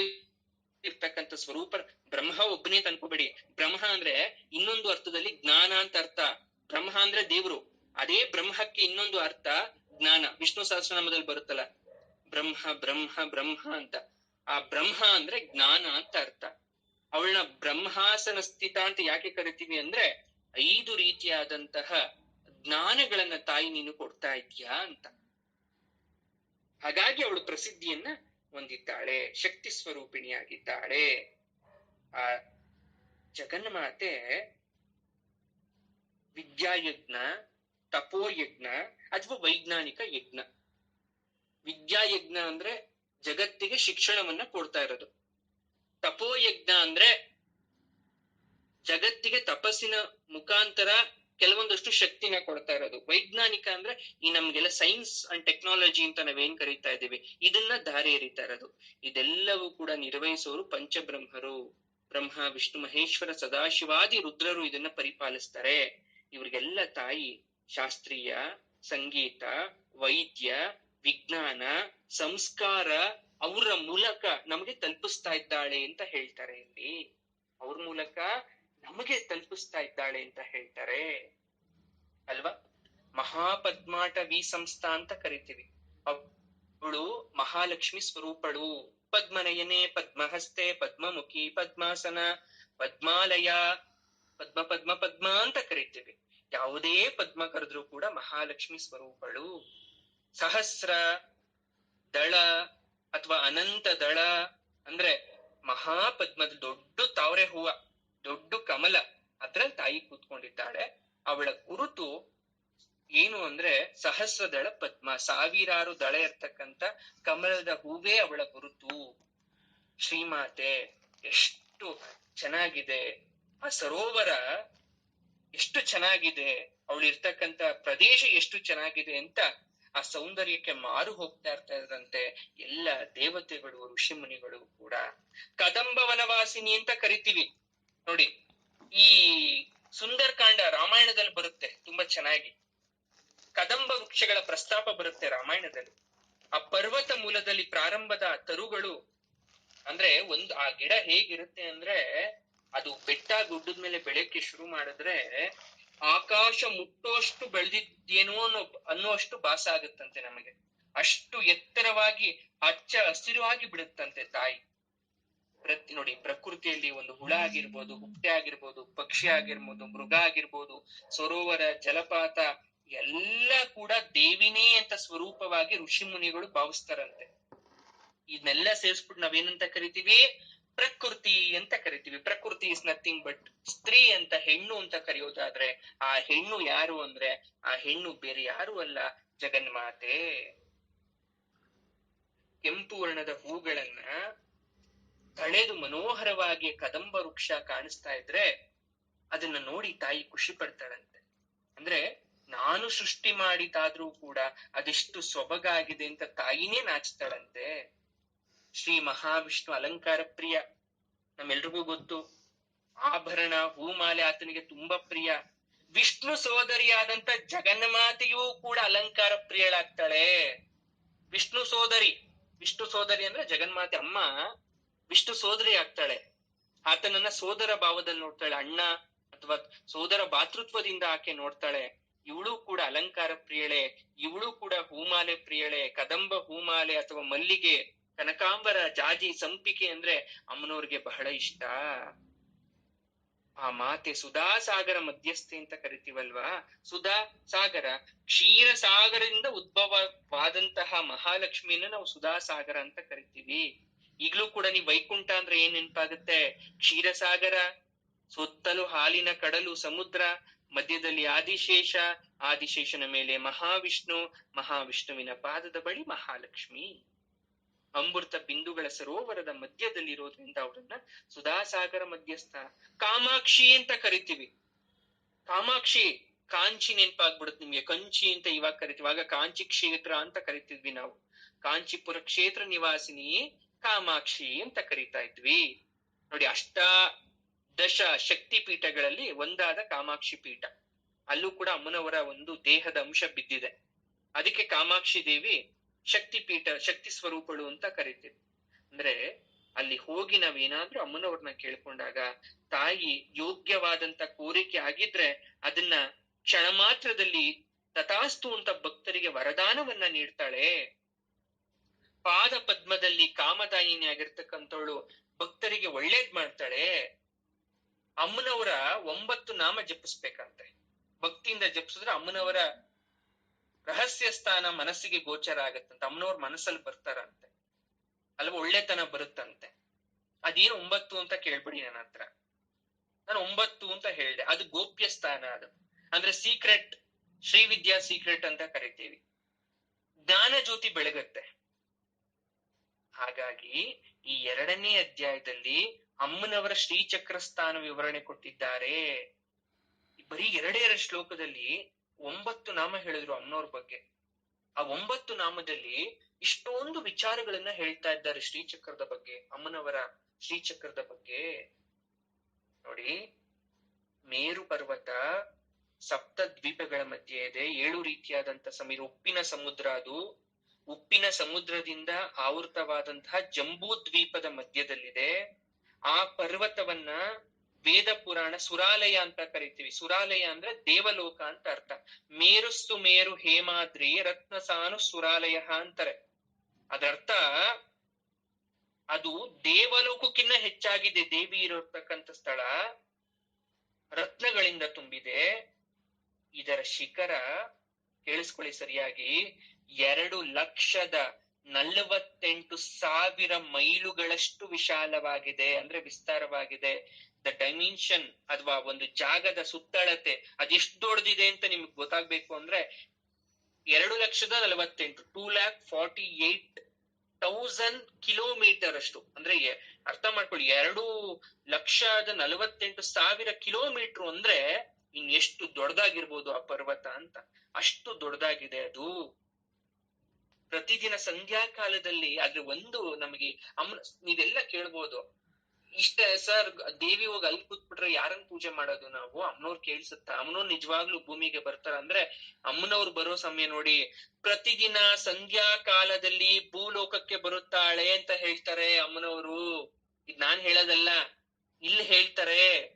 ಇರ್ತಕ್ಕಂಥ ಸ್ವರೂಪ. ಬ್ರಹ್ಮ ಒಬ್ಬನೇ ಅನ್ಕೋಬೇಡಿ. ಬ್ರಹ್ಮ ಅಂದ್ರೆ ಇನ್ನೊಂದು ಅರ್ಥದಲ್ಲಿ ಜ್ಞಾನ ಅಂತ ಅರ್ಥ. ಬ್ರಹ್ಮ ಅಂದ್ರೆ ದೇವ್ರು. ಅದೇ ಬ್ರಹ್ಮಕ್ಕೆ ಇನ್ನೊಂದು ಅರ್ಥ ಜ್ಞಾನ. ವಿಷ್ಣು ಸಹಸ್ರನಾಮದಲ್ಲಿ ಬರುತ್ತಲ್ಲ, ಬ್ರಹ್ಮ ಬ್ರಹ್ಮ ಬ್ರಹ್ಮ ಅಂತ. ಆ ಬ್ರಹ್ಮ ಅಂದ್ರೆ ಜ್ಞಾನ ಅಂತ ಅರ್ಥ. ಅವಳನ್ನ ಬ್ರಹ್ಮಾಸನ ಸ್ಥಿತ ಅಂತ ಯಾಕೆ ಕರಿತೀವಿ ಅಂದ್ರೆ 5 ರೀತಿಯಾದಂತಹ ಜ್ಞಾನಗಳನ್ನ ತಾಯಿ ನೀನು ಕೊಡ್ತಾ ಇದೀಯಾ ಅಂತ. ಹಾಗಾಗಿ ಅವಳು ಪ್ರಸಿದ್ಧಿಯನ್ನ ಹೊಂದಿದ್ದಾಳೆ, ಶಕ್ತಿ ಸ್ವರೂಪಿಣಿಯಾಗಿದ್ದಾಳೆ. ಆ ಜಗನ್ಮಾತೆ ವಿದ್ಯಾಯಜ್ಞ, ತಪೋಯಜ್ಞ ಅಥವಾ ವೈಜ್ಞಾನಿಕ ಯಜ್ಞ. ವಿದ್ಯಾಯಜ್ಞ ಅಂದ್ರೆ ಜಗತ್ತಿಗೆ ಶಿಕ್ಷಣವನ್ನ ಕೊಡ್ತಾ ಇರೋದು. ತಪೋಯಜ್ಞ ಅಂದ್ರೆ ಜಗತ್ತಿಗೆ ತಪಸ್ಸಿನ ಮುಖಾಂತರ ಕೆಲವೊಂದಷ್ಟು ಶಕ್ತಿನ ಕೊಡ್ತಾ ಇರೋದು. ವೈಜ್ಞಾನಿಕ ಅಂದ್ರೆ ಈ ನಮ್ಗೆಲ್ಲ ಸೈನ್ಸ್ ಅಂಡ್ ಟೆಕ್ನಾಲಜಿ ಅಂತ ನಾವೇನ್ ಕರೀತಾ ಇದ್ದೀವಿ, ಇದನ್ನ ದಾರಿ ಎರಿತಾ ಇರೋದು. ಇದೆಲ್ಲವೂ ಕೂಡ ನಿರ್ವಹಿಸೋರು ಪಂಚಬ್ರಹ್ಮರು. ಬ್ರಹ್ಮ, ವಿಷ್ಣು, ಮಹೇಶ್ವರ, ಸದಾಶಿವಾದಿ ರುದ್ರರು ಇದನ್ನ ಪರಿಪಾಲಿಸ್ತಾರೆ. ಇವ್ರಿಗೆಲ್ಲ ತಾಯಿ ಶಾಸ್ತ್ರೀಯ, ಸಂಗೀತ, ವೈದ್ಯ, ವಿಜ್ಞಾನ, ಸಂಸ್ಕಾರ ಅವರ ಮೂಲಕ ನಮಗೆ ತಲುಪಿಸ್ತಾ ಇದ್ದಾಳೆ ಅಂತ ಹೇಳ್ತಾರೆ ಇಲ್ಲಿ. ಅವ್ರ ಮೂಲಕ ನಮಗೆ ತಲುಪಿಸ್ತಾ ಇದ್ದಾಳೆ ಅಂತ ಹೇಳ್ತಾರೆ ಅಲ್ವಾ? ಮಹಾಪದ್ಮಾಟವಿ ಸಂಸ್ಥಾ ಅಂತ ಕರಿತೀವಿ. ಅವಳು ಮಹಾಲಕ್ಷ್ಮಿ ಸ್ವರೂಪಳು. ಪದ್ಮನಯನೆ, ಪದ್ಮಹಸ್ತೆ, ಪದ್ಮಮುಖಿ, ಪದ್ಮಾಸನ, ಪದ್ಮಾಲಯ, ಪದ್ಮ ಪದ್ಮ ಪದ್ಮ ಅಂತ ಕರಿತೀವಿ. ಯಾವುದೇ ಪದ್ಮ ಕರೆದ್ರೂ ಕೂಡ ಮಹಾಲಕ್ಷ್ಮಿ ಸ್ವರೂಪಳು. ಸಹಸ್ರ ದಳ ಅಥವಾ ಅನಂತ ದಳ ಅಂದ್ರೆ ಮಹಾಪದ್ಮದ ದೊಡ್ಡ ತಾವರೆ ಹೂವ, ದೊಡ್ಡ ಕಮಲ, ಅದ್ರಲ್ಲಿ ತಾಯಿ ಕೂತ್ಕೊಂಡಿದ್ದಾಳೆ. ಅವಳ ಗುರುತು ಏನು ಅಂದ್ರೆ ಸಹಸ್ರ ದಳ ಪದ್ಮ, 1000 ದಳ ಇರ್ತಕ್ಕಂಥ ಕಮಲದ ಹೂವೇ ಅವಳ ಗುರುತು. ಶ್ರೀಮಾತೆ ಎಷ್ಟು ಚೆನ್ನಾಗಿದೆ, ಆ ಸರೋವರ ಎಷ್ಟು ಚೆನ್ನಾಗಿದೆ, ಅವಳು ಇರ್ತಕ್ಕಂಥ ಪ್ರದೇಶ ಎಷ್ಟು ಚೆನ್ನಾಗಿದೆ ಅಂತ ಆ ಸೌಂದರ್ಯಕ್ಕೆ ಮಾರು ಹೋಗ್ತಾ ಇರ್ತಾರಂತೆ ಎಲ್ಲ ದೇವತೆಗಳು, ಋಷಿ ಮುನಿಗಳು ಕೂಡ. ಕದಂಬ ವನವಾಸಿನಿ ಅಂತ ಕರಿತೀವಿ ನೋಡಿ. ಈ ಸುಂದರಕಾಂಡ ರಾಮಾಯಣದಲ್ಲಿ ಬರುತ್ತೆ ತುಂಬಾ ಚೆನ್ನಾಗಿ. ಕದಂಬ ವೃಕ್ಷಗಳ ಪ್ರಸ್ತಾಪ ಬರುತ್ತೆ ರಾಮಾಯಣದಲ್ಲಿ. ಆ ಪರ್ವತ ಮೂಲದಲ್ಲಿ ಪ್ರಾರಂಭದ ತರುಗಳು ಅಂದ್ರೆ ಆ ಗಿಡ ಹೇಗಿರುತ್ತೆ ಅಂದ್ರೆ, ಅದು ಬೆಟ್ಟ ಗುಡ್ಡದ ಮೇಲೆ ಬೆಳೆಯಕ್ಕೆ ಶುರು ಮಾಡಿದ್ರೆ ಆಕಾಶ ಮುಟ್ಟೋಷ್ಟು ಬೆಳೆದಿದ್ದೇನೋ ಅನ್ನುವಷ್ಟು ಭಾಸ ಆಗುತ್ತಂತೆ ನಮಗೆ. ಅಷ್ಟು ಎತ್ತರವಾಗಿ ಹಚ್ಚ ಹಸಿರುವಾಗಿ ಬಿಡುತ್ತಂತೆ ತಾಯಿ. ನೋಡಿ, ಪ್ರಕೃತಿಯಲ್ಲಿ ಒಂದು ಹುಳ ಆಗಿರ್ಬೋದು, ಹುಟ್ಟೆ ಆಗಿರ್ಬೋದು, ಪಕ್ಷಿ ಆಗಿರ್ಬೋದು, ಮೃಗ ಆಗಿರ್ಬೋದು, ಸರೋವರ, ಜಲಪಾತ ಎಲ್ಲ ಕೂಡ ದೇವಿನೇ ಅಂತ ಸ್ವರೂಪವಾಗಿ ಋಷಿ ಮುನಿಗಳು ಭಾವಿಸ್ತಾರಂತೆ. ಇದನ್ನೆಲ್ಲ ಸೇರಿಸ್ಬಿಟ್ಟು ನಾವೇನಂತ ಕರಿತೀವಿ? ಪ್ರಕೃತಿ ಅಂತ ಕರಿತೀವಿ. ಪ್ರಕೃತಿ ಇಸ್ ನಥಿಂಗ್ ಬಟ್ ಸ್ತ್ರೀ ಅಂತ, ಹೆಣ್ಣು ಅಂತ ಕರೆಯೋದಾದ್ರೆ ಆ ಹೆಣ್ಣು ಯಾರು ಅಂದ್ರೆ, ಆ ಹೆಣ್ಣು ಬೇರೆ ಯಾರು ಅಲ್ಲ, ಜಗನ್ಮಾತೆ. ಕೆಂಪು ವರ್ಣದ ಹೂಗಳನ್ನ ತಳೆದು ಮನೋಹರವಾಗಿ ಕದಂಬ ವೃಕ್ಷ ಕಾಣಿಸ್ತಾ ಇದ್ರೆ ಅದನ್ನ ನೋಡಿ ತಾಯಿ ಖುಷಿ ಪಡ್ತಾಳಂತೆ. ಅಂದ್ರೆ ನಾನು ಸೃಷ್ಟಿ ಮಾಡಿದಾದ್ರೂ ಕೂಡ ಅದೆಷ್ಟು ಸೊಬಗಾಗಿದೆ ಅಂತ ತಾಯಿನೇ ನಾಚ್ತಾಳಂತೆ. ಶ್ರೀ ಮಹಾವಿಷ್ಣು ಅಲಂಕಾರ ಪ್ರಿಯ, ನಮ್ಮೆಲ್ರಿಗೂ ಗೊತ್ತು. ಆಭರಣ, ಹೂಮಾಲೆ ಆತನಿಗೆ ತುಂಬಾ ಪ್ರಿಯ. ವಿಷ್ಣು ಸೋದರಿಯಾದಂತ ಜಗನ್ಮಾತೆಯೂ ಕೂಡ ಅಲಂಕಾರ ಪ್ರಿಯಳಾಗ್ತಾಳೆ. ವಿಷ್ಣು ಸೋದರಿ ಅಂದ್ರೆ ಜಗನ್ಮಾತೆ ಅಮ್ಮ ವಿಷ್ಣು ಸೋದರಿ ಆಗ್ತಾಳೆ. ಆತನನ್ನ ಸೋದರ ಭಾವದಲ್ಲಿ ನೋಡ್ತಾಳೆ, ಅಣ್ಣ ಅಥವಾ ಸೋದರ ಭಾತೃತ್ವದಿಂದ ಆಕೆ ನೋಡ್ತಾಳೆ. ಇವಳು ಕೂಡ ಅಲಂಕಾರ ಪ್ರಿಯಳೆ, ಇವಳು ಕೂಡ ಹೂಮಾಲೆ ಪ್ರಿಯಳೆ. ಕದಂಬ ಹೂಮಾಲೆ ಅಥವಾ ಮಲ್ಲಿಗೆ, ಕನಕಾಂಬರ, ಜಾಜಿ, ಸಂಪಿಗೆ ಅಂದ್ರೆ ಅಮ್ಮನವ್ರಿಗೆ ಬಹಳ ಇಷ್ಟ. ಆ ಮಾತೆ ಸುಧಾ ಸಾಗರ ಮಧ್ಯಸ್ಥೆ ಅಂತ ಕರಿತೀವಲ್ವಾ. ಸುಧಾ ಸಾಗರ, ಕ್ಷೀರ ಸಾಗರದಿಂದ ಉದ್ಭವವಾದಂತಹ ಮಹಾಲಕ್ಷ್ಮಿಯನ್ನ ನಾವು ಸುಧಾ ಸಾಗರ ಅಂತ ಕರಿತೀವಿ. ಈಗ್ಲೂ ಕೂಡ ನೀವು ವೈಕುಂಠ ಅಂದ್ರೆ ಏನ್ ನೆನಪಾಗುತ್ತೆ? ಕ್ಷೀರಸಾಗರ, ಸುತ್ತಲೂ ಹಾಲಿನ ಕಡಲು ಸಮುದ್ರ, ಮಧ್ಯದಲ್ಲಿ ಆದಿಶೇಷ, ಆದಿಶೇಷನ ಮೇಲೆ ಮಹಾವಿಷ್ಣು, ಮಹಾವಿಷ್ಣುವಿನ ಪಾದದ ಬಳಿ ಮಹಾಲಕ್ಷ್ಮಿ. ಅಮೃತ ಬಿಂದುಗಳ ಸರೋವರದ ಮಧ್ಯದಲ್ಲಿರೋದ್ರಿಂದ ಅವರನ್ನ ಸುಧಾಸಾಗರ ಮಧ್ಯಸ್ಥ. ಕಾಮಾಕ್ಷಿ ಅಂತ ಕರಿತೀವಿ. ಕಾಮಾಕ್ಷಿ, ಕಾಂಚಿ ನೆನಪಾಗ್ಬಿಡುತ್ತೆ ನಿಮ್ಗೆ. ಕಂಚಿ ಅಂತ ಇವಾಗ ಕರಿತೀವಿ, ಆಗ ಕಾಂಚಿ ಕ್ಷೇತ್ರ ಅಂತ ಕರಿತಿದ್ವಿ ನಾವು. ಕಾಂಚೀಪುರ ಕ್ಷೇತ್ರ ನಿವಾಸಿನಿ ಕಾಮಾಕ್ಷಿ ಅಂತ ಕರಿತಾ ಇದ್ವಿ. ನೋಡಿ, ಅಷ್ಟಾದಶ ಶಕ್ತಿ ಪೀಠಗಳಲ್ಲಿ ಒಂದಾದ ಕಾಮಾಕ್ಷಿ ಪೀಠ. ಅಲ್ಲೂ ಕೂಡ ಅಮ್ಮನವರ ಒಂದು ದೇಹದ ಅಂಶ ಬಿದ್ದಿದೆ. ಅದಕ್ಕೆ ಕಾಮಾಕ್ಷಿ ದೇವಿ ಶಕ್ತಿ ಪೀಠ, ಶಕ್ತಿ ಸ್ವರೂಪಳು ಅಂತ ಕರಿತೀವಿ. ಅಂದ್ರೆ ಅಲ್ಲಿ ಹೋಗಿ ನಾವೇನಾದ್ರೂ ಅಮ್ಮನವ್ರನ್ನ ಕೇಳ್ಕೊಂಡಾಗ ತಾಯಿ ಯೋಗ್ಯವಾದಂತ ಕೋರಿಕೆ ಆಗಿದ್ರೆ ಅದನ್ನ ಕ್ಷಣ ಮಾತ್ರದಲ್ಲಿ ತಥಾಸ್ತು ಅಂತ ಭಕ್ತರಿಗೆ ವರದಾನವನ್ನ ನೀಡ್ತಾಳೆ. ಪಾದ ಪದ್ಮದಲ್ಲಿ ಕಾಮದಾಯಿನಿ ಆಗಿರ್ತಕ್ಕಂಥವಳು ಭಕ್ತರಿಗೆ ಒಳ್ಳೇದ್ ಮಾಡ್ತಾಳೆ. ಅಮ್ಮನವರ 9 ನಾಮ ಜಪಿಸ್ಬೇಕಂತೆ. ಭಕ್ತಿಯಿಂದ ಜಪಿಸಿದ್ರೆ ಅಮ್ಮನವರ ರಹಸ್ಯ ಸ್ಥಾನ ಮನಸ್ಸಿಗೆ ಗೋಚರ ಆಗತ್ತಂತೆ. ಅಮ್ಮನವ್ರ ಮನಸ್ಸಲ್ಲಿ ಬರ್ತಾರಂತೆ, ಅಲ್ವಾ, ಒಳ್ಳೆತನ ಬರುತ್ತಂತೆ. ಅದೇನು 9 ಅಂತ ಕೇಳ್ಬಿಡಿ ನನ್ನ ಹತ್ರ. ನಾನು 9 ಅಂತ ಹೇಳ್ದೆ. ಅದು ಗೋಪ್ಯ ಸ್ಥಾನ. ಅದು ಅಂದ್ರೆ ಸೀಕ್ರೆಟ್, ಶ್ರೀವಿದ್ಯಾ ಸೀಕ್ರೆಟ್ ಅಂತ ಕರಿತೀವಿ. ಜ್ಞಾನ ಜ್ಯೋತಿ ಬೆಳಗತ್ತೆ. ಹಾಗಾಗಿ ಈ 2ನೇ ಅಧ್ಯಾಯದಲ್ಲಿ ಅಮ್ಮನವರ ಶ್ರೀಚಕ್ರ ಸ್ಥಾನ ವಿವರಣೆ ಕೊಟ್ಟಿದ್ದಾರೆ. ಬರೀ 2 ಶ್ಲೋಕದಲ್ಲಿ 9 ನಾಮ ಹೇಳಿದ್ರು ಅಮ್ಮನವ್ರ ಬಗ್ಗೆ. ಆ 9 ನಾಮದಲ್ಲಿ ಇಷ್ಟೊಂದು ವಿಚಾರಗಳನ್ನ ಹೇಳ್ತಾ ಇದ್ದಾರೆ ಶ್ರೀಚಕ್ರದ ಬಗ್ಗೆ, ಅಮ್ಮನವರ ಶ್ರೀಚಕ್ರದ ಬಗ್ಗೆ. ನೋಡಿ, ಮೇರು ಪರ್ವತ ಸಪ್ತ ದ್ವೀಪಗಳ ಮಧ್ಯೆ ಇದೆ. 7 ರೀತಿಯಾದಂತ ಉಪ್ಪಿನ ಸಮುದ್ರ. ಅದು ಉಪ್ಪಿನ ಸಮುದ್ರದಿಂದ ಆವೃತವಾದಂತಹ ಜಂಬೂ ದ್ವೀಪದ ಮಧ್ಯದಲ್ಲಿದೆ. ಆ ಪರ್ವತವನ್ನ ವೇದ ಪುರಾಣ ಸುರಾಲಯ ಅಂತ ಕರಿತೀವಿ. ಸುರಾಲಯ ಅಂದ್ರೆ ದೇವಲೋಕ ಅಂತ ಅರ್ಥ. ಮೇರುಸ್ಸು ಮೇರು ಹೇಮಾದ್ರಿ ರತ್ನಸಾನು ಸುರಾಲಯ ಅಂತಾರೆ. ಅದರ್ಥ ಅದು ದೇವಲೋಕಕ್ಕಿನ್ನ ಹೆಚ್ಚಾಗಿದೆ. ದೇವಿ ಇರತಕ್ಕಂಥ ಸ್ಥಳ ರತ್ನಗಳಿಂದ ತುಂಬಿದೆ. ಇದರ ಶಿಖರ ಕೇಳಿಸ್ಕೊಳ್ಳಿ ಸರಿಯಾಗಿ, 2,48,000 ಮೈಲುಗಳಷ್ಟು ವಿಶಾಲವಾಗಿದೆ, ಅಂದ್ರೆ ವಿಸ್ತಾರವಾಗಿದೆ. ದ ಡೈಮೆನ್ಷನ್ ಅಥವಾ ಒಂದು ಜಾಗದ ಸುತ್ತಳತೆ ಅದೆಷ್ಟು ದೊಡ್ಡದಿದೆ ಅಂತ ನಿಮ್ಗೆ ಗೊತ್ತಾಗ್ಬೇಕು ಅಂದ್ರೆ 2,48,000 2,48,000 ಕಿಲೋಮೀಟರ್ ಅಷ್ಟು. ಅಂದ್ರೆ ಅರ್ಥ ಮಾಡ್ಕೊಳ್ಳಿ, 2,48,000 ಕಿಲೋಮೀಟರ್ ಅಂದ್ರೆ ಇನ್ನೆಷ್ಟು ದೊಡ್ಡದಾಗಿರ್ಬೋದು ಆ ಪರ್ವತ ಅಂತ. ಅಷ್ಟು ದೊಡ್ಡದಾಗಿದೆ ಅದು. ಪ್ರತಿದಿನ ಸಂಧ್ಯಾ ಕಾಲದಲ್ಲಿ ಅದ್ರ ಒಂದು ನಮಗೆ ನೀವೆಲ್ಲ ಕೇಳ್ಬೋದು, ಇಷ್ಟ ಸರ್, ದೇವಿ ಹೋಗಿ ಅಲ್ಲಿ ಕೂತ್ಬಿಟ್ರೆ ಯಾರನ್ನ ಪೂಜೆ ಮಾಡೋದು ನಾವು? ಅಮ್ಮನವ್ರು ಕೇಳ್ಸುತ್ತ? ಅಮ್ಮನವ್ರು ನಿಜವಾಗ್ಲೂ ಭೂಮಿಗೆ ಬರ್ತಾರ ಅಂದ್ರೆ ಅಮ್ಮನವ್ರು ಬರೋ ಸಮಯ ನೋಡಿ, ಪ್ರತಿದಿನ ಸಂಧ್ಯಾ ಕಾಲದಲ್ಲಿ ಭೂಲೋಕಕ್ಕೆ ಬರುತ್ತಾಳೆ ಅಂತ ಹೇಳ್ತಾರೆ ಅಮ್ಮನವರು. ಇದ್ ನಾನ್ ಹೇಳೋದಲ್ಲ, ಇಲ್ಲಿ ಹೇಳ್ತಾರೆ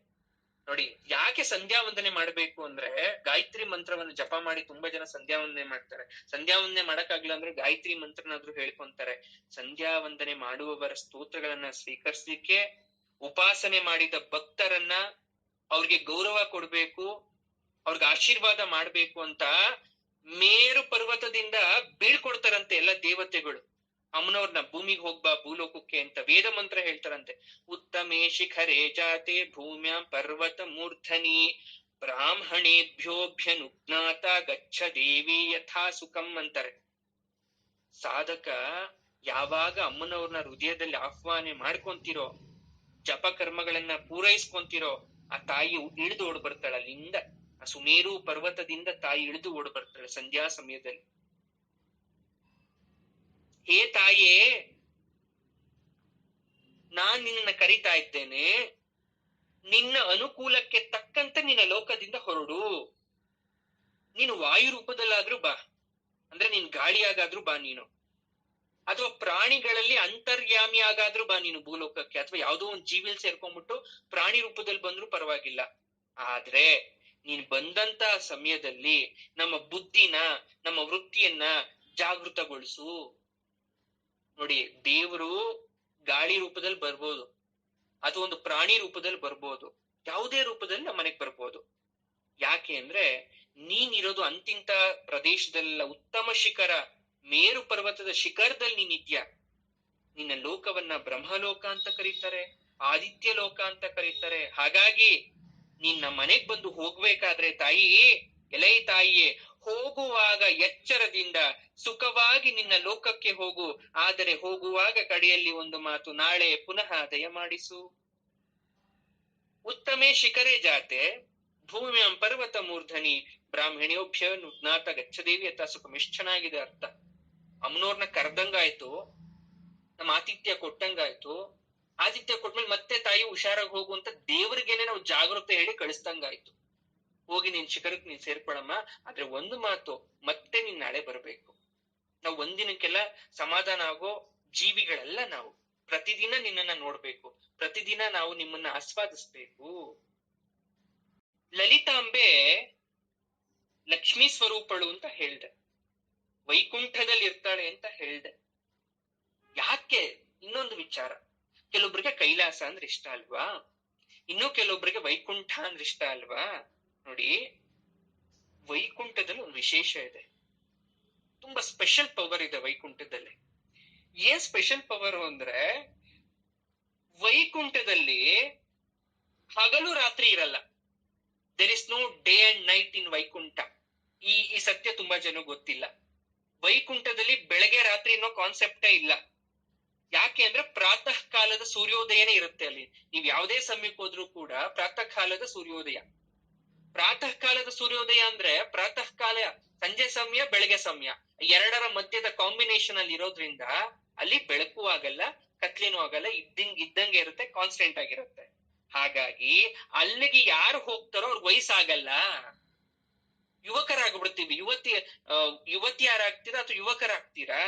ನೋಡಿ. ಯಾಕೆ ಸಂಧ್ಯಾ ವಂದನೆ ಮಾಡ್ಬೇಕು ಅಂದ್ರೆ, ಗಾಯತ್ರಿ ಮಂತ್ರವನ್ನು ಜಪ ಮಾಡಿ ತುಂಬಾ ಜನ ಸಂಧ್ಯಾ ವಂದನೆ ಮಾಡ್ತಾರೆ. ಸಂಧ್ಯಾ ವಂದನೆ ಮಾಡಕ್ಕಾಗ್ಲಿಲ್ಲ ಅಂದ್ರೆ ಗಾಯತ್ರಿ ಮಂತ್ರನಾದ್ರೂ ಹೇಳ್ಕೊಂತಾರೆ. ಸಂಧ್ಯಾ ವಂದನೆ ಮಾಡುವವರ ಸ್ತೋತ್ರಗಳನ್ನ ಸ್ವೀಕರಿಸ್ಲಿಕ್ಕೆ, ಉಪಾಸನೆ ಮಾಡಿದ ಭಕ್ತರನ್ನ ಅವ್ರಿಗೆ ಗೌರವ ಕೊಡ್ಬೇಕು, ಅವ್ರಿಗೆ ಆಶೀರ್ವಾದ ಮಾಡ್ಬೇಕು ಅಂತ ಮೇರು ಪರ್ವತದಿಂದ ಬೀಳ್ಕೊಡ್ತಾರಂತೆ ಎಲ್ಲ ದೇವತೆಗಳು ಅಮ್ಮನವ್ರನ್ನ. ಭೂಮಿಗೆ ಹೋಗ್ಬಾ ಭೂಲೋಕಕ್ಕೆ ಅಂತ ವೇದ ಮಂತ್ರ ಹೇಳ್ತಾರಂತೆ. ಉತ್ತಮೇ ಶಿಖರೇ ಜಾತೆ ಭೂಮ್ಯಾಂ ಪರ್ವತ ಮೂರ್ಧನಿ ಬ್ರಾಹ್ಮಣೇಭ್ಯೋಭ್ಯನುಜ್ಞಾತ ಗಚ್ಚ ದೇವಿ ಯಥಾ ಸುಖಂ ಅಂತಾರೆ. ಸಾಧಕ ಯಾವಾಗ ಅಮ್ಮನವ್ರನ್ನ ಹೃದಯದಲ್ಲಿ ಆಹ್ವಾನ ಮಾಡ್ಕೊಂತಿರೋ, ಜಪ ಕರ್ಮಗಳನ್ನ ಪೂರೈಸ್ಕೊಂತಿರೋ, ಆ ತಾಯಿ ಇಳಿದು ಓಡ್ ಬರ್ತಾಳ ಅಲ್ಲಿಂದ. ಆ ಸುಮೇರು ಪರ್ವತದಿಂದ ತಾಯಿ ಇಳಿದು ಓಡ್ ಬರ್ತಾಳೆ ಸಂಧ್ಯಾ ಸಮಯದಲ್ಲಿ. ಹೇ ತಾಯೇ, ನಾನ್ ನಿನ್ನ ಕರಿತಾ ಇದ್ದೇನೆ, ನಿನ್ನ ಅನುಕೂಲಕ್ಕೆ ತಕ್ಕಂತೆ ನಿನ್ನ ಲೋಕದಿಂದ ಹೊರಡು. ನೀನು ವಾಯು ರೂಪದಲ್ಲಾದ್ರೂ ಬಾ, ಅಂದ್ರೆ ನೀನ್ ಗಾಳಿಯಾಗಾದ್ರೂ ಬಾ ನೀನು, ಅಥವಾ ಪ್ರಾಣಿಗಳಲ್ಲಿ ಅಂತರ್ಯಾಮಿ ಆಗಾದ್ರೂ ಬಾ ನೀನು ಭೂಲೋಕಕ್ಕೆ, ಅಥವಾ ಯಾವ್ದೋ ಒಂದ್ ಜೀವಿಲ್ ಸೇರ್ಕೊಂಡ್ಬಿಟ್ಟು ಪ್ರಾಣಿ ರೂಪದಲ್ಲಿ ಬಂದ್ರು ಪರವಾಗಿಲ್ಲ. ಆದ್ರೆ ನೀನ್ ಬಂದಂತ ಸಮಯದಲ್ಲಿ ನಮ್ಮ ಬುದ್ಧಿನ, ನಮ್ಮ ವೃತ್ತಿಯನ್ನ ಜಾಗೃತಗೊಳಿಸು. ನೋಡಿ, ದೇವರು ಗಾಳಿ ರೂಪದಲ್ಲಿ ಬರ್ಬೋದು, ಅಥವಾ ಒಂದು ಪ್ರಾಣಿ ರೂಪದಲ್ಲಿ ಬರ್ಬೋದು, ಯಾವುದೇ ರೂಪದಲ್ಲಿ ನಮ್ಮ ಮನೆಗ್ ಬರ್ಬೋದು. ಯಾಕೆ ಅಂದ್ರೆ ನೀನಿರೋದು ಅಂತಿಂತ ಪ್ರದೇಶದಲ್ಲ, ಉತ್ತಮ ಶಿಖರ ಮೇರು ಪರ್ವತದ ಶಿಖರದಲ್ಲಿ ನೀನಿದ್ಯಾ. ನಿನ್ನ ಲೋಕವನ್ನ ಬ್ರಹ್ಮಲೋಕ ಅಂತ ಕರೀತಾರೆ, ಆದಿತ್ಯ ಲೋಕ ಅಂತ ಕರೀತಾರೆ. ಹಾಗಾಗಿ ನಿನ್ನ ಮನೆಗ್ ಬಂದು ಹೋಗ್ಬೇಕಾದ್ರೆ ತಾಯಿ, ಎಲೈ ತಾಯಿಯೇ, ಹೋಗುವಾಗ ಎಚ್ಚರದಿಂದ ಸುಖವಾಗಿ ನಿನ್ನ ಲೋಕಕ್ಕೆ ಹೋಗು. ಆದರೆ ಹೋಗುವಾಗ ಕಡೆಯಲ್ಲಿ ಒಂದು ಮಾತು, ನಾಳೆ ಪುನಃ ದಯಮಾಡಿಸು. ಉತ್ತಮೇ ಶಿಖರೇ ಜಾತೆ ಭೂಮ್ಯಾಂ ಪರ್ವತ ಮೂರ್ಧನಿ ಬ್ರಾಹ್ಮಣ್ಯೋಭ್ಯ ನುಜ್ಞಾತ ಗಚ್ಚದೇವಿ ಯಥಾ ಸುಖಂ. ಎಷ್ಟ್ ಚೆನ್ನಾಗಿದೆ ಅರ್ಥ. ಅಮ್ಮನವ್ರನ್ನ ಕರ್ದಂಗಾಯ್ತು, ನಮ್ಮ ಆತಿಥ್ಯ ಕೊಟ್ಟಂಗಾಯ್ತು. ಆತಿಥ್ಯ ಕೊಟ್ಮೇಲೆ ಮತ್ತೆ ತಾಯಿ ಹುಷಾರಾಗಿ ಹೋಗು ಅಂತ ದೇವ್ರಿಗೇನೆ ನಾವು ಜಾಗೃತಿ ಹೇಳಿ ಕಳಿಸ್ದಂಗಾಯ್ತು. ಹೋಗಿ ನಿನ್ ಶಿಖರಕ್ಕೆ ನೀನ್ ಸೇರ್ಕೊಳಮ್ಮ, ಆದ್ರೆ ಒಂದು ಮಾತು, ಮತ್ತೆ ನೀನ್ ನಾಳೆ ಬರ್ಬೇಕು. ನಾವು ಒಂದಿನಕ್ಕೆಲ್ಲ ಸಮಾಧಾನ ಆಗೋ ಜೀವಿಗಳಲ್ಲ ನಾವು. ಪ್ರತಿದಿನ ನಿನ್ನನ್ನ ನೋಡ್ಬೇಕು, ಪ್ರತಿದಿನ ನಾವು ನಿಮ್ಮನ್ನ ಆಸ್ವಾದಿಸ್ಬೇಕು. ಲಲಿತಾಂಬೆ ಲಕ್ಷ್ಮೀ ಸ್ವರೂಪಳು ಅಂತ ಹೇಳ್ದೆ, ವೈಕುಂಠದಲ್ಲಿ ಇರ್ತಾಳೆ ಅಂತ ಹೇಳ್ದೆ. ಯಾಕೆ? ಇನ್ನೊಂದು ವಿಚಾರ, ಕೆಲವೊಬ್ರಿಗೆ ಕೈಲಾಸ ಅಂದ್ರೆ ಇಷ್ಟ ಅಲ್ವಾ, ಇನ್ನು ಕೆಲವೊಬ್ರಿಗೆ ವೈಕುಂಠ ಅಂದ್ರೆ ಇಷ್ಟ ಅಲ್ವಾ. ನೋಡಿ, ವೈಕುಂಠದಲ್ಲಿ ಒಂದು ವಿಶೇಷ ಇದೆ, ತುಂಬಾ ಸ್ಪೆಷಲ್ ಪವರ್ ಇದೆ ವೈಕುಂಠದಲ್ಲಿ. ಏನ್ ಸ್ಪೆಷಲ್ ಪವರ್ ಅಂದ್ರೆ, ವೈಕುಂಠದಲ್ಲಿ ಹಗಲು ರಾತ್ರಿ ಇರಲ್ಲ. There is no day and night in Vaikuntha. ಈ ಸತ್ಯ ತುಂಬಾ ಜನ ಗೊತ್ತಿಲ್ಲ. ವೈಕುಂಠದಲ್ಲಿ ಬೆಳಗ್ಗೆ ರಾತ್ರಿ ಅನ್ನೋ ಕಾನ್ಸೆಪ್ಟೇ ಇಲ್ಲ. ಯಾಕೆ ಅಂದ್ರೆ ಪ್ರಾತಃ ಕಾಲದ ಸೂರ್ಯೋದಯನೇ ಇರುತ್ತೆ ಅಲ್ಲಿ. ನೀವ್ ಯಾವುದೇ ಸಮಯಕ್ಕೆ ಹೋದ್ರೂ ಕೂಡ ಪ್ರಾತಃ ಕಾಲದ ಸೂರ್ಯೋದಯ. ಪ್ರಾತಃ ಕಾಲದ ಸೂರ್ಯೋದಯ ಅಂದ್ರೆ ಪ್ರಾತಃ ಕಾಲ ಸಂಜೆ ಸಮಯ, ಬೆಳಗ್ಗೆ ಸಮಯ, ಎರಡರ ಮಧ್ಯದ ಕಾಂಬಿನೇಷನ್ ಅಲ್ಲಿ ಇರೋದ್ರಿಂದ ಅಲ್ಲಿ ಬೆಳಕು ಆಗಲ್ಲ, ಕತ್ಲೇನೂ ಆಗಲ್ಲ, ಇದ್ದಂಗೆ ಇರುತ್ತೆ, ಕಾನ್ಸ್ಟೆಂಟ್ ಆಗಿರುತ್ತೆ. ಹಾಗಾಗಿ ಅಲ್ಲಿಗೆ ಯಾರು ಹೋಗ್ತಾರೋ ಅವ್ರಿಗೆ ವಯಸ್ಸಾಗಲ್ಲ, ಯುವಕರಾಗ್ಬಿಡ್ತೀವಿ. ಯುವತಿಯರಾಗ್ತೀರಾ ಅಥವಾ ಯುವಕರಾಗ್ತೀರಾ?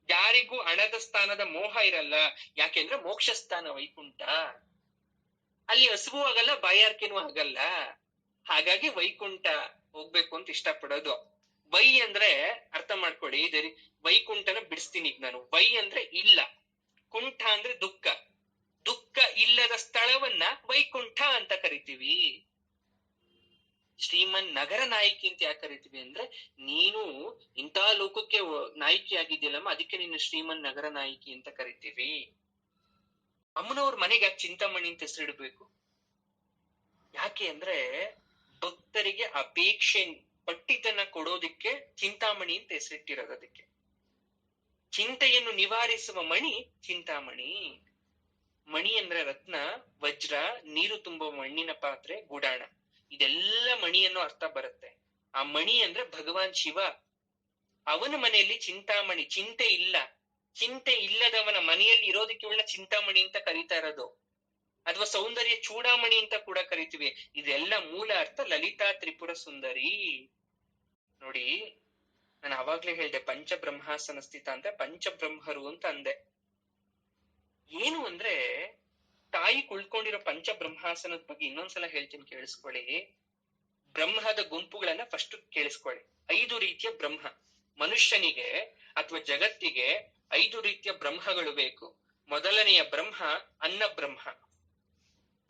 ಯಾರಿಗೂ ಹಣದ ಸ್ಥಾನದ ಮೋಹ ಇರಲ್ಲ. ಯಾಕೆಂದ್ರೆ ಮೋಕ್ಷ ಸ್ಥಾನ ವೈಕುಂಠ. ಅಲ್ಲಿ ಹಸುವು ಆಗಲ್ಲ, ಬಾಯಾರಿಕೆನೂ ಆಗಲ್ಲ. ಹಾಗಾಗಿ ವೈಕುಂಠ ಹೋಗ್ಬೇಕು ಅಂತ ಇಷ್ಟಪಡೋದು. ವೈ ಅಂದ್ರೆ ಅರ್ಥ ಮಾಡ್ಕೊಳ್ಳಿ, ವೈಕುಂಠನ ಬಿಡಿಸ್ತೀನಿ ಈಗ ನಾನು. ವೈ ಅಂದ್ರೆ ಇಲ್ಲ, ಕುಂಠ ಅಂದ್ರೆ ದುಃಖ. ದುಃಖ ಇಲ್ಲದ ಸ್ಥಳವನ್ನ ವೈಕುಂಠ ಅಂತ ಕರಿತೀವಿ. ಶ್ರೀಮನ್ ನಗರ ನಾಯಕಿ ಅಂತ ಯಾಕೆ ಕರಿತೀವಿ ಅಂದ್ರೆ, ನೀನು ಇಂಥ ಲೋಕಕ್ಕೆ ನಾಯಕಿ ಆಗಿದ್ಯಲ್ಲಮ್ಮ, ಅದಕ್ಕೆ ನೀನು ಶ್ರೀಮನ್ ನಗರ ನಾಯಕಿ ಅಂತ ಕರಿತೀವಿ. ಅಮ್ಮನವ್ರ ಮನೆಗೆ ಯಾಕೆ ಚಿಂತಾಮಣಿ ಅಂತ ಹೆಸರಿಡ್ಬೇಕು? ಯಾಕೆ ಅಂದ್ರೆ ಭಕ್ತರಿಗೆ ಅಪೇಕ್ಷೆ ಪಟ್ಟಿದ್ದನ್ನ ಕೊಡೋದಿಕ್ಕೆ ಚಿಂತಾಮಣಿ ಅಂತ ಹೆಸರಿಟ್ಟಿರೋದು. ಅದಕ್ಕೆ ಚಿಂತೆಯನ್ನು ನಿವಾರಿಸುವ ಮಣಿ ಚಿಂತಾಮಣಿ. ಮಣಿ ಅಂದ್ರೆ ರತ್ನ, ವಜ್ರ, ನೀರು ತುಂಬುವ ಮಣ್ಣಿನ ಪಾತ್ರೆ, ಗುಡಾಣ, ಇದೆಲ್ಲ ಮಣಿ ಅನ್ನೋ ಅರ್ಥ ಬರುತ್ತೆ. ಆ ಮಣಿ ಅಂದ್ರೆ ಭಗವಾನ್ ಶಿವ. ಅವನ ಮನೆಯಲ್ಲಿ ಚಿಂತಾಮಣಿ, ಚಿಂತೆ ಇಲ್ಲ, ಚಿಂತೆ ಇಲ್ಲದವನ ಮನೆಯಲ್ಲಿ ಇರೋದಕ್ಕೆ ಇವಳನ್ನ ಚಿಂತಾಮಣಿ ಅಂತ ಕರೀತಾ ಇರೋದು, ಅಥವಾ ಸೌಂದರ್ಯ ಚೂಡಾಮಣಿ ಅಂತ ಕೂಡ ಕರಿತೀವಿ. ಇದೆಲ್ಲ ಮೂಲ ಅರ್ಥ ಲಲಿತಾ ತ್ರಿಪುರ ಸುಂದರಿ. ನೋಡಿ, ನಾನು ಅವಾಗ್ಲೇ ಹೇಳ್ದೆ ಪಂಚಬ್ರಹ್ಮಾಸನ ಸ್ಥಿತ ಅಂದ್ರೆ ಪಂಚಬ್ರಹ್ಮರು ಅಂತ ಅಂದೆ. ಏನು ಅಂದ್ರೆ ತಾಯಿ ಕುಳ್ಕೊಂಡಿರೋ ಪಂಚಬ್ರಹ್ಮಾಸನದ ಬಗ್ಗೆ ಇನ್ನೊಂದ್ಸಲ ಹೇಳ್ತೀನಿ, ಕೇಳಿಸ್ಕೊಳ್ಳಿ. ಬ್ರಹ್ಮದ ಗುಂಪುಗಳನ್ನ ಫಸ್ಟ್ ಕೇಳಿಸ್ಕೊಳ್ಳಿ. 5 ರೀತಿಯ ಬ್ರಹ್ಮ. ಮನುಷ್ಯನಿಗೆ ಅಥವಾ ಜಗತ್ತಿಗೆ 5 ರೀತಿಯ ಬ್ರಹ್ಮಗಳು ಬೇಕು. ಮೊದಲನೆಯ ಬ್ರಹ್ಮ ಅನ್ನ ಬ್ರಹ್ಮ.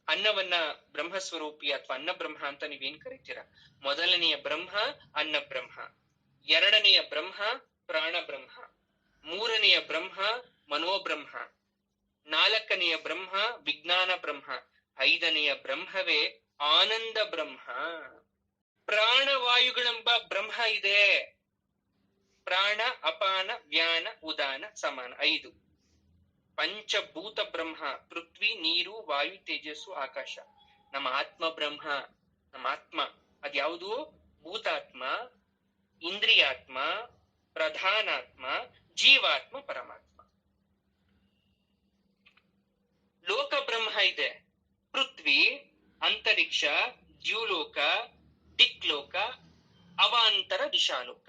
ಅನ್ನವನ್ನ ಬ್ರಹ್ಮಸ್ವರೂಪಿ ಅಥವಾ ಅನ್ನ ಬ್ರಹ್ಮ ಅಂತ ನೀವೇನ್ ಕರಿತೀರ. ಮೊದಲನೆಯ ಬ್ರಹ್ಮ ಅನ್ನ ಬ್ರಹ್ಮ. ಎರಡನೆಯ ಬ್ರಹ್ಮ ಪ್ರಾಣ ಬ್ರಹ್ಮ. ಮೂರನೆಯ ಬ್ರಹ್ಮ ಮನೋಬ್ರಹ್ಮ. ನಾಲ್ಕನೆಯ ಬ್ರಹ್ಮ ವಿಜ್ಞಾನ ಬ್ರಹ್ಮ. 5ನೆಯ ಬ್ರಹ್ಮವೇ ಆನಂದ ಬ್ರಹ್ಮ. ಪ್ರಾಣವಾಯುಗಳೆಂಬ ಬ್ರಹ್ಮ ಇದೆ. ಪ್ರಾಣ ಅಪಾನ ವ್ಯಾನ ಉದಾನ ಸಮಾನ 5. ಪಂಚಭೂತ ಬ್ರಹ್ಮ ಪೃಥ್ವಿ ನೀರು ವಾಯು ತೇಜಸ್ಸು ಆಕಾಶ. ನಮ್ಮ ಆತ್ಮ ಬ್ರಹ್ಮ, ನಮ್ಮ ಆತ್ಮ ಅದ್ಯಾವುದು? ಭೂತಾತ್ಮ, ಇಂದ್ರಿಯಾತ್ಮ, ಪ್ರಧಾನಾತ್ಮ, ಜೀವಾತ್ಮ, ಪರಮಾತ್ಮ. ಲೋಕ ಬ್ರಹ್ಮ ಇದೆ. ಪೃಥ್ವಿ, ಅಂತರಿಕ್ಷ, ದ್ಯುಲೋಕ, ದಿಕ್ಲೋಕ, ಅವಾಂತರ, ದಿಶಾಲೋಕ.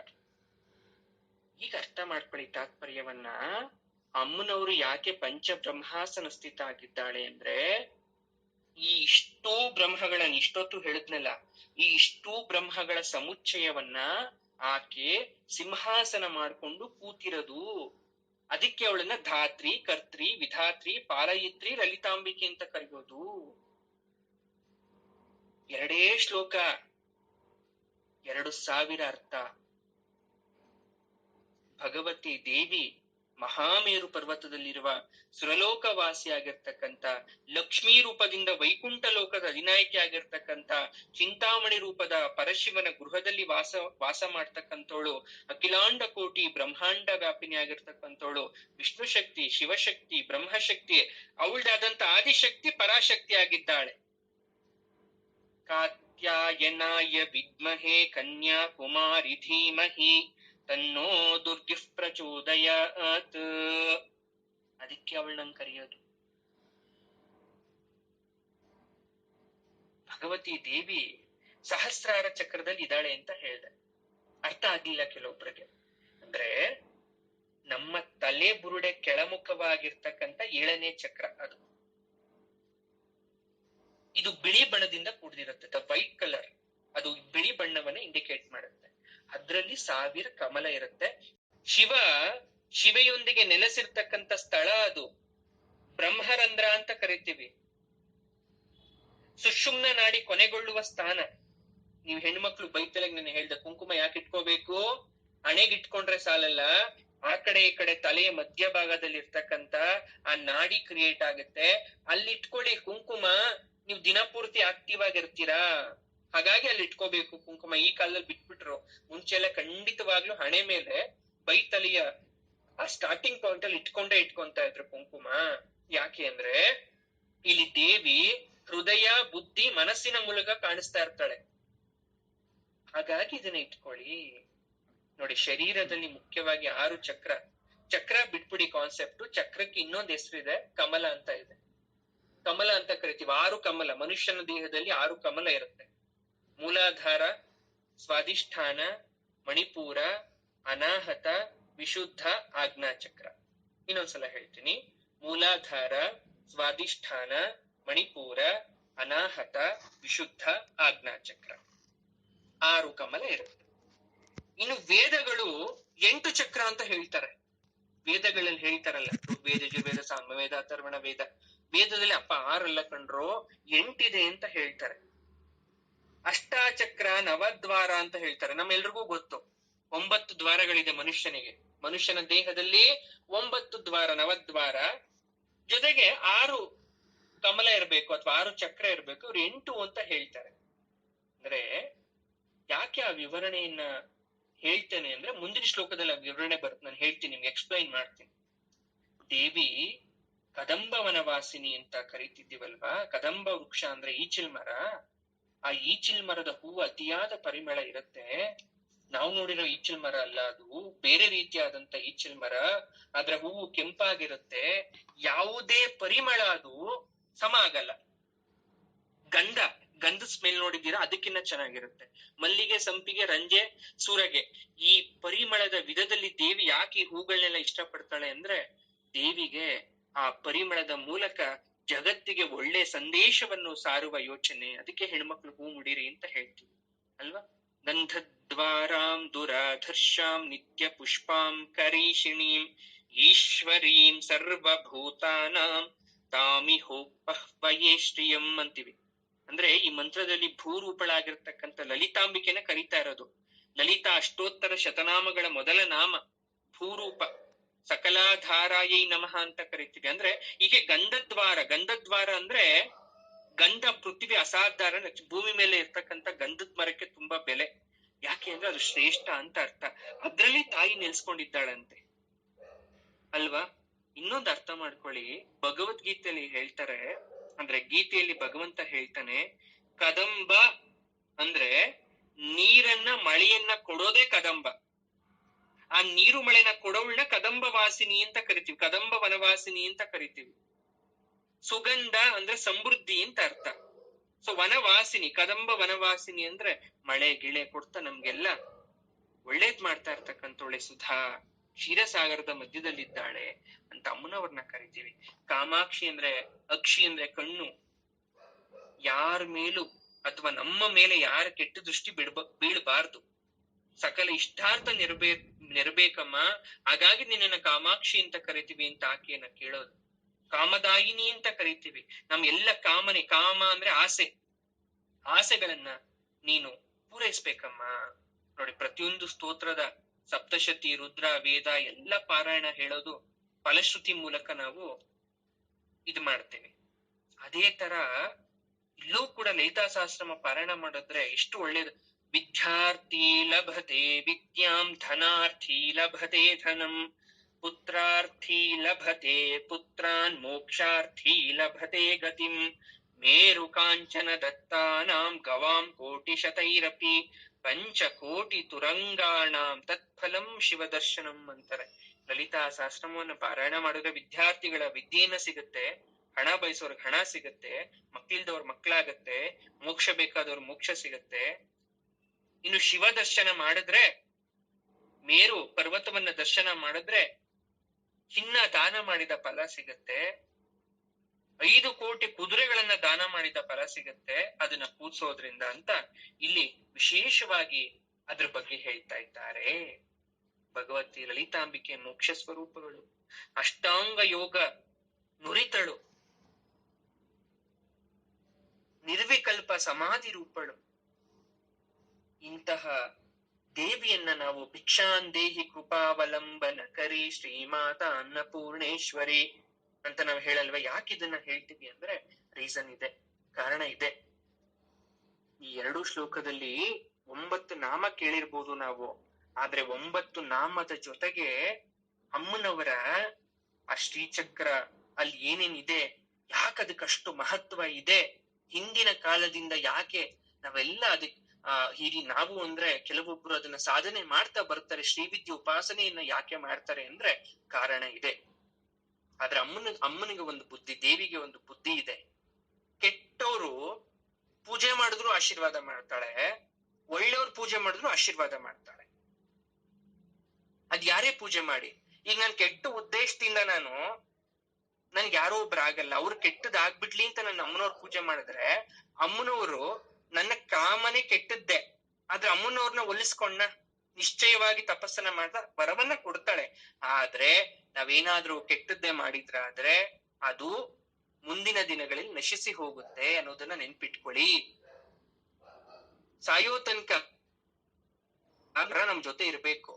ಈಗ ಅರ್ಥ ಮಾಡ್ಕೊಳ್ಳಿ ತಾತ್ಪರ್ಯವನ್ನ. ಅಮ್ಮನವರು ಯಾಕೆ ಪಂಚಬ್ರಹ್ಮಾಸನ ಸ್ಥಿತ ಆಗಿದ್ದಾಳೆ ಅಂದ್ರೆ, ಈ ಇಷ್ಟೂ ಬ್ರಹ್ಮಗಳನ್ನ ಇಷ್ಟೊತ್ತು ಹೇಳಿದ್ನಲ್ಲ, ಈ ಇಷ್ಟೂ ಬ್ರಹ್ಮಗಳ ಸಮುಚ್ಚಯವನ್ನ ಆಕೆ ಸಿಂಹಾಸನ ಮಾಡ್ಕೊಂಡು ಕೂತಿರೋದು. ಅದಕ್ಕೆ ಅವಳನ್ನ ಧಾತ್ರಿ, ಕರ್ತ್ರಿ, ವಿಧಾತ್ರಿ, ಪಾಲಯಿತ್ರಿ, ಲಲಿತಾಂಬಿಕೆ ಅಂತ ಕರೆಯೋದು. 2 ಶ್ಲೋಕ, 2000 ಅರ್ಥ. ಭಗವತಿ ದೇವಿ ಮಹಾಮೇರು ಪರ್ವತದಲ್ಲಿರುವ ಸುರಲೋಕವಾಸಿಯಾಗಿರ್ತಕ್ಕಂಥ, ಲಕ್ಷ್ಮೀ ರೂಪದಿಂದ ವೈಕುಂಠ ಲೋಕದ ಅಧಿನಾಯಕಿ ಆಗಿರ್ತಕ್ಕಂಥ, ಚಿಂತಾಮಣಿ ರೂಪದ ಪರಶಿವನ ಗೃಹದಲ್ಲಿ ವಾಸ ಮಾಡ್ತಕ್ಕಂಥವಳು, ಅಖಿಲಾಂಡ ಕೋಟಿ ಬ್ರಹ್ಮಾಂಡ ವ್ಯಾಪಿನಿ ಆಗಿರ್ತಕ್ಕಂಥವಳು, ವಿಷ್ಣು ಶಕ್ತಿ, ಶಿವಶಕ್ತಿ, ಬ್ರಹ್ಮಶಕ್ತಿ, ಅವಳದಾದಂತ ಆದಿಶಕ್ತಿ ಪರಾಶಕ್ತಿ ಆಗಿದ್ದಾಳೆ. ಕಾತ್ಯಾಯನಾಯ ವಿದ್ಮಹೇ ಕನ್ಯಾ ಕುಮಾರಿ ಧೀಮಹಿ ತನ್ನೋ ದುರ್ಗಿಃ ಪ್ರಚೋದಯಾತ್. ಅದಕ್ಕೆ ಅವಳನ್ನ ಕರೆಯೋದು. ಭಗವತಿ ದೇವಿ ಸಹಸ್ರಾರ ಚಕ್ರದಲ್ಲಿ ಇದ್ದಾಳೆ ಅಂತ ಹೇಳ್ದೆ. ಅರ್ಥ ಆಗ್ಲಿಲ್ಲ ಕೆಲವೊಬ್ಬರಿಗೆ. ಅಂದ್ರೆ ನಮ್ಮ ತಲೆ ಬುರುಡೆ ಕೆಳಮುಖವಾಗಿರ್ತಕ್ಕಂಥ 7ನೇ ಚಕ್ರ ಅದು. ಇದು ಬಿಳಿ ಬಣ್ಣದಿಂದ ಕೂಡಿರುತ್ತೆ, ದ ವೈಟ್ ಕಲರ್. ಅದು ಬಿಳಿ ಬಣ್ಣವನ್ನ ಇಂಡಿಕೇಟ್ ಮಾಡುತ್ತೆ. ಅದ್ರಲ್ಲಿ 1000 ಕಮಲ ಇರುತ್ತೆ. ಶಿವೆಯೊಂದಿಗೆ ನೆಲೆಸಿರ್ತಕ್ಕಂಥ ಸ್ಥಳ ಅದು. ಬ್ರಹ್ಮರಂಧ್ರ ಅಂತ ಕರಿತೀವಿ. ಸುಷುಮ್ನ ನಾಡಿ ಕೊನೆಗೊಳ್ಳುವ ಸ್ಥಾನ. ನೀವು ಹೆಣ್ಮಕ್ಳು ಬೈತಲಾಗ ನಾನು ಹೇಳ್ದೆ, ಕುಂಕುಮ ಯಾಕೆ ಇಟ್ಕೋಬೇಕು? ಹಣೆಗೆ ಇಟ್ಕೊಂಡ್ರೆ ಸಾಲಲ್ಲ, ಆ ಕಡೆ ಈ ಕಡೆ ತಲೆಯ ಮಧ್ಯಭಾಗದಲ್ಲಿ ಇರ್ತಕ್ಕಂಥ ಆ ನಾಡಿ ಕ್ರಿಯೇಟ್ ಆಗುತ್ತೆ, ಅಲ್ಲಿ ಇಟ್ಕೊಳ್ಳಿ ಕುಂಕುಮ. ನೀವು ದಿನಪೂರ್ತಿ ಆಕ್ಟಿವ್ ಆಗಿರ್ತೀರಾ, ಹಾಗಾಗಿ ಅಲ್ಲಿ ಇಟ್ಕೋಬೇಕು ಕುಂಕುಮ. ಈ ಕಾಲದಲ್ಲಿ ಬಿಟ್ಬಿಟ್ರು. ಮುಂಚೆ ಎಲ್ಲ ಖಂಡಿತವಾಗ್ಲೂ ಹಣೆ ಮೇಲೆ ಬೈತಲೆಯ ಆ ಸ್ಟಾರ್ಟಿಂಗ್ ಪಾಯಿಂಟ್ ಅಲ್ಲಿ ಇಟ್ಕೊಂತಾ ಇದ್ರು ಕುಂಕುಮ. ಯಾಕೆ ಅಂದ್ರೆ ಇಲ್ಲಿ ದೇವಿ ಹೃದಯ, ಬುದ್ಧಿ, ಮನಸ್ಸಿನ ಮೂಲಕ ಕಾಣಿಸ್ತಾ ಇರ್ತಾಳೆ. ಹಾಗಾಗಿ ಇದನ್ನ ಇಟ್ಕೊಳ್ಳಿ. ನೋಡಿ, ಶರೀರದಲ್ಲಿ ಮುಖ್ಯವಾಗಿ 6 ಚಕ್ರ. ಚಕ್ರ ಬಿಟ್ಬಿಡಿ ಕಾನ್ಸೆಪ್ಟ್. ಚಕ್ರಕ್ಕೆ ಇನ್ನೊಂದು ಹೆಸರಿದೆ, ಕಮಲ ಅಂತ ಇದೆ. ಕಮಲ ಅಂತ ಕರಿತೀವಿ. 6 ಕಮಲ. ಮನುಷ್ಯನ ದೇಹದಲ್ಲಿ 6 ಕಮಲ ಇರುತ್ತೆ. ಮೂಲಾಧಾರ, ಸ್ವಾಧಿಷ್ಠಾನ, ಮಣಿಪೂರ, ಅನಾಹತ, ವಿಶುದ್ಧ, ಆಜ್ಞಾಚಕ್ರ. ಇನ್ನೊಂದ್ಸಲ ಹೇಳ್ತೀನಿ. ಮೂಲಾಧಾರ, ಸ್ವಾಧಿಷ್ಠಾನ, ಮಣಿಪೂರ, ಅನಾಹತ, ವಿಶುದ್ಧ, ಆಜ್ಞಾಚಕ್ರ. 6 ಕಮಲ ಇರುತ್ತೆ. ಇನ್ನು ವೇದಗಳು 8 ಚಕ್ರ ಅಂತ ಹೇಳ್ತಾರೆ. ವೇದಗಳಲ್ಲಿ ಹೇಳ್ತಾರಲ್ಲ, ವೇದ, ಯಜುರ್ವೇದ, ಸಾಮವೇದ, ಅಥರ್ವಣ ವೇದ. ವೇದದಲ್ಲಿ 6 ಅಲ್ಲ ಕಣ್ರೋ, 8 ಇದೆ ಅಂತ ಹೇಳ್ತಾರೆ. ಅಷ್ಟಾಚಕ್ರ, ನವದ್ವಾರ ಅಂತ ಹೇಳ್ತಾರೆ. ನಮ್ಮೆಲ್ರಿಗೂ ಗೊತ್ತು, 9 ದ್ವಾರಗಳಿದೆ ಮನುಷ್ಯನಿಗೆ. ಮನುಷ್ಯನ ದೇಹದಲ್ಲಿ 9 ದ್ವಾರ, ನವದ್ವಾರ. ಜೊತೆಗೆ 6 ಕಮಲ ಇರ್ಬೇಕು ಅಥವಾ 6 ಚಕ್ರ ಇರ್ಬೇಕು. ಅವ್ರು 8 ಅಂತ ಹೇಳ್ತಾರೆ. ಅಂದ್ರೆ ಯಾಕೆ ಆ ವಿವರಣೆಯನ್ನ ಹೇಳ್ತೇನೆ ಅಂದ್ರೆ, ಮುಂದಿನ ಶ್ಲೋಕದಲ್ಲಿ ಆ ವಿವರಣೆ ಬರುತ್ತೆ, ನಾನು ಹೇಳ್ತೀನಿ, ನಿಮ್ಗೆ ಎಕ್ಸ್ಪ್ಲೈನ್ ಮಾಡ್ತೀನಿ. ದೇವಿ ಕದಂಬ ವನವಾಸಿನಿ ಅಂತ ಕರಿತಿದ್ದೀವಲ್ವಾ. ಕದಂಬ ವೃಕ್ಷ ಅಂದ್ರೆ ಈಚಿಲ್ ಮರ. ಆ ಈಚಿಲ್ ಮರದ ಹೂವು ಅತಿಯಾದ ಪರಿಮಳ ಇರುತ್ತೆ. ನಾವು ನೋಡಿರೋ ಈಚಲ್ ಮರ ಅಲ್ಲ, ಅದು ಬೇರೆ ರೀತಿಯಾದಂತ ಈಚಲ್ ಮರ. ಅದ್ರ ಹೂವು ಕೆಂಪಾಗಿರುತ್ತೆ. ಯಾವುದೇ ಪರಿಮಳ ಅದು ಸಮ ಆಗಲ್ಲ. ಗಂಧದ ಸ್ಮೆಲ್ ನೋಡಿದ್ದೀರಾ? ಅದಕ್ಕಿಂತ ಚೆನ್ನಾಗಿರುತ್ತೆ. ಮಲ್ಲಿಗೆ, ಸಂಪಿಗೆ, ರಂಜೆ, ಸೂರಗೆ, ಈ ಪರಿಮಳದ ವಿಧದಲ್ಲಿ ದೇವಿ ಯಾಕೆ ಈ ಹೂಗಳನ್ನೆಲ್ಲ ಇಷ್ಟಪಡ್ತಾಳೆ ಅಂದ್ರೆ, ದೇವಿಗೆ ಆ ಪರಿಮಳದ ಮೂಲಕ ಜಗತ್ತಿಗೆ ಒಳ್ಳೆ ಸಂದೇಶವನ್ನು ಸಾರುವ ಯೋಚನೆ. ಅದಕ್ಕೆ ಹೆಣ್ಮಕ್ಳು ಹೂ ಮುಡಿರಿ ಅಂತ ಹೇಳ್ತೀವಿ ಅಲ್ವಾ? ಗಂಧದ್ವಾರಾಂ ದುರಾಧರ್ಷಾಂ ನಿತ್ಯ ಪುಷ್ಪಾಂ ಕರೀಷಿಣೀಂ ಈಶ್ವರೀಂ ಸರ್ವಭೂತಾನಾಂ ತಾಮಿಹೋಪಹ್ವಯೇ ಶ್ರಿಯಂ ಅಂತೀವಿ. ಅಂದ್ರೆ ಈ ಮಂತ್ರದಲ್ಲಿ ಭೂರೂಪಳಾಗಿರ್ತಕ್ಕಂಥ ಲಲಿತಾಂಬಿಕೆನ ಕರೀತಾ ಇರೋದು. ಲಲಿತಾ ಅಷ್ಟೋತ್ತರ ಶತನಾಮಗಳ ಮೊದಲ ನಾಮ ಭೂರೂಪ. ಸಕಲಾಧಾರಾಯೈ ನಮಃ ಅಂತ ಕರಿತೀವಿ. ಅಂದ್ರೆ ಹೀಗೆ ಗಂಧದ್ವಾರ ಅಂದ್ರೆ ಗಂಧ, ಪೃಥ್ವಿ ಅಸಾಧಾರಣ. ಭೂಮಿ ಮೇಲೆ ಇರ್ತಕ್ಕಂಥ ಗಂಧದ ಮರಕ್ಕೆ ತುಂಬಾ ಬೆಲೆ. ಯಾಕೆ ಅಂದ್ರೆ ಅದು ಶ್ರೇಷ್ಠ ಅಂತ ಅರ್ಥ. ಅದ್ರಲ್ಲಿ ತಾಯಿ ನೆಲ್ಸ್ಕೊಂಡಿದ್ದಾಳಂತೆ ಅಲ್ವಾ? ಇನ್ನೊಂದು ಅರ್ಥ ಮಾಡ್ಕೊಳ್ಳಿ, ಭಗವದ್ಗೀತೆಯಲ್ಲಿ ಹೇಳ್ತಾರೆ, ಅಂದ್ರೆ ಗೀತೆಯಲ್ಲಿ ಭಗವಂತ ಹೇಳ್ತಾನೆ, ಕದಂಬ ಅಂದ್ರೆ ನೀರನ್ನ, ಮಳೆಯನ್ನ ಕೊಡೋದೇ ಕದಂಬ. ಆ ನೀರು ಮಳೆನ ಕೊಡೋಳ್ನ ಕದಂಬ ವಾಸಿನಿ ಅಂತ ಕರಿತೀವಿ, ಕದಂಬ ವನವಾಸಿನಿ ಅಂತ ಕರಿತೀವಿ. ಸುಗಂಧ ಅಂದ್ರೆ ಸಮೃದ್ಧಿ ಅಂತ ಅರ್ಥ. ಸೊ ವನವಾಸಿನಿ, ಕದಂಬ ವನವಾಸಿನಿ ಅಂದ್ರೆ ಮಳೆ ಗಿಳೆ ಕೊಡ್ತಾ ನಮ್ಗೆಲ್ಲ ಒಳ್ಳೇದ್ ಮಾಡ್ತಾ ಇರ್ತಕ್ಕಂಥವಳೆ ಸುಧಾ ಕ್ಷೀರಸಾಗರದ ಮಧ್ಯದಲ್ಲಿದ್ದಾಳೆ ಅಂತ ಅಮ್ಮನವ್ರನ್ನ ಕರಿತೀವಿ. ಕಾಮಾಕ್ಷಿ ಅಂದ್ರೆ, ಅಕ್ಷಿ ಅಂದ್ರೆ ಕಣ್ಣು. ಯಾರ ಮೇಲೂ ಅಥವಾ ನಮ್ಮ ಮೇಲೆ ಯಾರ ಕೆಟ್ಟ ದೃಷ್ಟಿ ಬೀಳಬಾರ್ದು. ಸಕಲ ಇಷ್ಟಾರ್ಥ ನೆರಬೇಕಮ್ಮ, ಹಾಗಾಗಿ ನಿನ್ನನ್ನ ಕಾಮಾಕ್ಷಿ ಅಂತ ಕರಿತೀವಿ ಅಂತ ಆಕೆಯನ್ನ ಕೇಳೋದು. ಕಾಮದಾಯಿನಿ ಅಂತ ಕರಿತೀವಿ. ನಮ್ ಎಲ್ಲ ಕಾಮನೆ, ಕಾಮ ಅಂದ್ರೆ ಆಸೆ, ಆಸೆಗಳನ್ನ ನೀನು ಪೂರೈಸ್ಬೇಕಮ್ಮ. ನೋಡಿ, ಪ್ರತಿಯೊಂದು ಸ್ತೋತ್ರದ ಸಪ್ತಶತಿ, ರುದ್ರ, ವೇದ ಎಲ್ಲ ಪಾರಾಯಣ ಹೇಳೋದು ಫಲಶ್ರುತಿ ಮೂಲಕ ನಾವು ಇದು ಮಾಡ್ತೇವೆ. ಅದೇ ತರ ಇಲ್ಲೂ ಕೂಡ ಲಲಿತಾ ಸಹಸ್ರನಾಮ ಪಾರಾಯಣ ಮಾಡಿದ್ರೆ ಎಷ್ಟು ಒಳ್ಳೇದು. ವಿದ್ಯಾರ್ಥಿ ಲಭತೆ ವಿದ್ಯಾಂ, ಧನಾರ್ಥಿ ಲಭತೆ ಧನಂ, ಪುತ್ರಾರ್ಥಿ ಲಭತೆ ಪುತ್ರಾನ್, ಮೋಕ್ಷಾರ್ಥಿ ಲಭತೆ ಗತಿಂ, ಮೇರು ಕಾಂಚನ ದತ್ತಾನಾಂ ಗವಾಂ ಕೋಟಿ ಶತೈರಪಿ, ಪಂಚಕೋಟಿ ತುರಂಗಾಣಾಂ ತತ್ಫಲಂ ಶಿವದರ್ಶನಂ ಅಂತಾರೆ. ಲಲಿತಾ ಸಹಸ್ರನಾಮವನ್ನು ಪಾರಾಯಣ ಮಾಡಿದ್ರೆ ವಿದ್ಯಾರ್ಥಿಗಳ ವಿದ್ಯೆಯನ್ನ ಸಿಗುತ್ತೆ, ಹಣ ಬಯಸೋರ್ಗೆ ಹಣ ಸಿಗುತ್ತೆ, ಮಕ್ಳಿಲ್ದವ್ರ ಮಕ್ಳಾಗತ್ತೆ, ಮೋಕ್ಷ ಬೇಕಾದವ್ರ ಮೋಕ್ಷ ಸಿಗತ್ತೆ. ಇನ್ನು ಶಿವ ದರ್ಶನ ಮಾಡಿದ್ರೆ, ಮೇರು ಪರ್ವತವನ್ನ ದರ್ಶನ ಮಾಡಿದ್ರೆ ಚಿನ್ನ ದಾನ ಮಾಡಿದ ಫಲ ಸಿಗತ್ತೆ. 5 ಕೋಟಿ ಕುದುರೆಗಳನ್ನ ದಾನ ಮಾಡಿದ ಫಲ ಸಿಗತ್ತೆ ಅದನ್ನ ಪೂಜಿಸೋದ್ರಿಂದ ಅಂತ ಇಲ್ಲಿ ವಿಶೇಷವಾಗಿ ಅದ್ರ ಬಗ್ಗೆ ಹೇಳ್ತಾ ಇದ್ದಾರೆ. ಭಗವತಿ ಲಲಿತಾಂಬಿಕೆ ಮೋಕ್ಷ ಸ್ವರೂಪಗಳು, ಅಷ್ಟಾಂಗ ಯೋಗ ನುರಿತಳು, ನಿರ್ವಿಕಲ್ಪ ಸಮಾಧಿ ರೂಪಳು. ಇಂತಹ ದೇವಿಯನ್ನ ನಾವು ಭಿಕ್ಷಾಂದೇಹಿ ಕೃಪಾವಲಂಬನ ಕರಿ ಶ್ರೀಮಾತಾ ಅನ್ನಪೂರ್ಣೇಶ್ವರಿ ಅಂತ ನಾವು ಹೇಳಲ್ವ. ಯಾಕೆ ಇದನ್ನ ಹೇಳ್ತೀವಿ ಅಂದ್ರೆ ರೀಸನ್ ಇದೆ, ಕಾರಣ ಇದೆ. ಈ 2 ಶ್ಲೋಕದಲ್ಲಿ 9 ನಾಮ ಕೇಳಿರ್ಬೋದು ನಾವು, ಆದ್ರೆ 9 ನಾಮದ ಜೊತೆಗೆ ಅಮ್ಮನವರ ಆ ಶ್ರೀಚಕ್ರ ಅಲ್ಲಿ ಏನೇನಿದೆ, ಯಾಕೆ ಅದಕ್ಕಷ್ಟು ಮಹತ್ವ ಇದೆ, ಹಿಂದಿನ ಕಾಲದಿಂದ ಯಾಕೆ ನಾವೆಲ್ಲ ಅದಕ್ಕೆ ಹೀಗೆ ನಾವು ಅಂದ್ರೆ ಕೆಲವೊಬ್ರು ಅದನ್ನ ಸಾಧನೆ ಮಾಡ್ತಾ ಬರ್ತಾರೆ, ಶ್ರೀವಿದ್ಯೆ ಉಪಾಸನೆಯನ್ನ ಯಾಕೆ ಮಾಡ್ತಾರೆ ಅಂದ್ರೆ ಕಾರಣ ಇದೆ. ಆದ್ರೆ ಅಮ್ಮನಿಗೆ ಒಂದು ಬುದ್ಧಿ, ದೇವಿಗೆ ಒಂದು ಬುದ್ಧಿ ಇದೆ. ಕೆಟ್ಟವರು ಪೂಜೆ ಮಾಡಿದ್ರು ಆಶೀರ್ವಾದ ಮಾಡ್ತಾಳೆ, ಒಳ್ಳೆಯವ್ರು ಪೂಜೆ ಮಾಡಿದ್ರು ಆಶೀರ್ವಾದ ಮಾಡ್ತಾಳೆ. ಅದ್ ಯಾರೇ ಪೂಜೆ ಮಾಡಿ, ಈಗ ನಾನು ಕೆಟ್ಟ ಉದ್ದೇಶದಿಂದ ನನ್ಗೆ ಯಾರೋ ಒಬ್ರು ಆಗಲ್ಲ, ಅವ್ರು ಕೆಟ್ಟದಾಗ್ಬಿಡ್ಲಿ ಅಂತ ನನ್ನ ಅಮ್ಮನವ್ರ ಪೂಜೆ ಮಾಡಿದ್ರೆ, ಅಮ್ಮನವರು ನನ್ನ ಕಾಮನೆ ಕೆಟ್ಟದ್ದೇ, ಆದ್ರೆ ಅಮ್ಮನವ್ರನ್ನ ಒಲಿಸ್ಕೊಂಡ ನಿಶ್ಚಯವಾಗಿ ತಪಸ್ಸನ್ನ ಮಾಡ್ದ ವರವನ್ನ ಕೊಡ್ತಾಳೆ. ಆದ್ರೆ ನಾವೇನಾದ್ರೂ ಕೆಟ್ಟದ್ದೇ ಮಾಡಿದ್ರಾದ್ರೆ ಅದು ಮುಂದಿನ ದಿನಗಳಲ್ಲಿ ನಶಿಸಿ ಹೋಗುತ್ತೆ ಅನ್ನೋದನ್ನ ನೆನ್ಪಿಟ್ಕೊಳ್ಳಿ. ಸಾಯೋ ತನಕ ನಮ್ ಜೊತೆ ಇರ್ಬೇಕು,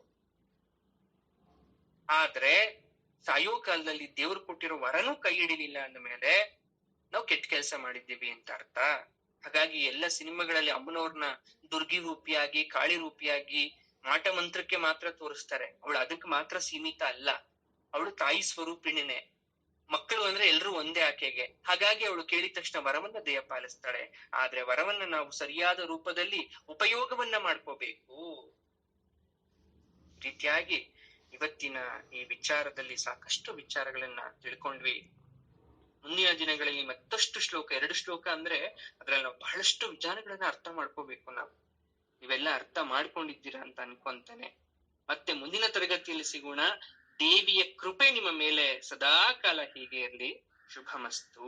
ಆದ್ರೆ ಸಾಯೋ ಕಾಲದಲ್ಲಿ ದೇವ್ರು ಕೊಟ್ಟಿರೋ ವರನೂ ಕೈ ಹಿಡಿಲಿಲ್ಲ ಅಂದ ಮೇಲೆ ನಾವು ಕೆಟ್ಟ ಕೆಲಸ ಮಾಡಿದ್ದೀವಿ ಅಂತ ಅರ್ಥ. ಹಾಗಾಗಿ ಎಲ್ಲ ಸಿನಿಮಾಗಳಲ್ಲಿ ಅಮ್ಮನವ್ರನ್ನ ದುರ್ಗಿ ರೂಪಿಯಾಗಿ, ಕಾಳಿ ರೂಪಿಯಾಗಿ, ಮಾಟ ಮಂತ್ರಕ್ಕೆ ಮಾತ್ರ ತೋರಿಸ್ತಾರೆ. ಅವಳು ಅದಕ್ಕೆ ಮಾತ್ರ ಸೀಮಿತ ಅಲ್ಲ, ಅವಳು ತಾಯಿ ಸ್ವರೂಪಿಣಿನೇ. ಮಕ್ಕಳು ಅಂದ್ರೆ ಎಲ್ರೂ ಒಂದೇ ಆಕೆಗೆ. ಹಾಗಾಗಿ ಅವಳು ಕೇಳಿದ ತಕ್ಷಣ ವರವನ್ನ ದೇಹ ಪಾಲಿಸ್ತಾಳೆ. ಆದ್ರೆ ವರವನ್ನ ನಾವು ಸರಿಯಾದ ರೂಪದಲ್ಲಿ ಉಪಯೋಗವನ್ನ ಮಾಡ್ಕೋಬೇಕು. ರೀತಿಯಾಗಿ ಇವತ್ತಿನ ಈ ವಿಚಾರದಲ್ಲಿ ಸಾಕಷ್ಟು ವಿಚಾರಗಳನ್ನ ತಿಳ್ಕೊಂಡ್ವಿ. ಮುಂದಿನ ದಿನಗಳಲ್ಲಿ ಮತ್ತಷ್ಟು ಶ್ಲೋಕ, 2 ಶ್ಲೋಕ ಅಂದ್ರೆ ಅದ್ರಲ್ಲಿ ನಾವು ಬಹಳಷ್ಟು ವಿಚಾರಗಳನ್ನ ಅರ್ಥ ಮಾಡ್ಕೋಬೇಕು ನಾವು. ಇವೆಲ್ಲ ಅರ್ಥ ಮಾಡ್ಕೊಂಡಿದ್ದೀರಾ ಅಂತ ಅನ್ಕೊಂತಾನೆ ಮತ್ತೆ ಮುಂದಿನ ತರಗತಿಯಲ್ಲಿ ಸಿಗೋಣ. ದೇವಿಯ ಕೃಪೆ ನಿಮ್ಮ ಮೇಲೆ ಸದಾ ಕಾಲ ಹೀಗೆ ಇರಲಿ. ಶುಭಮಸ್ತು.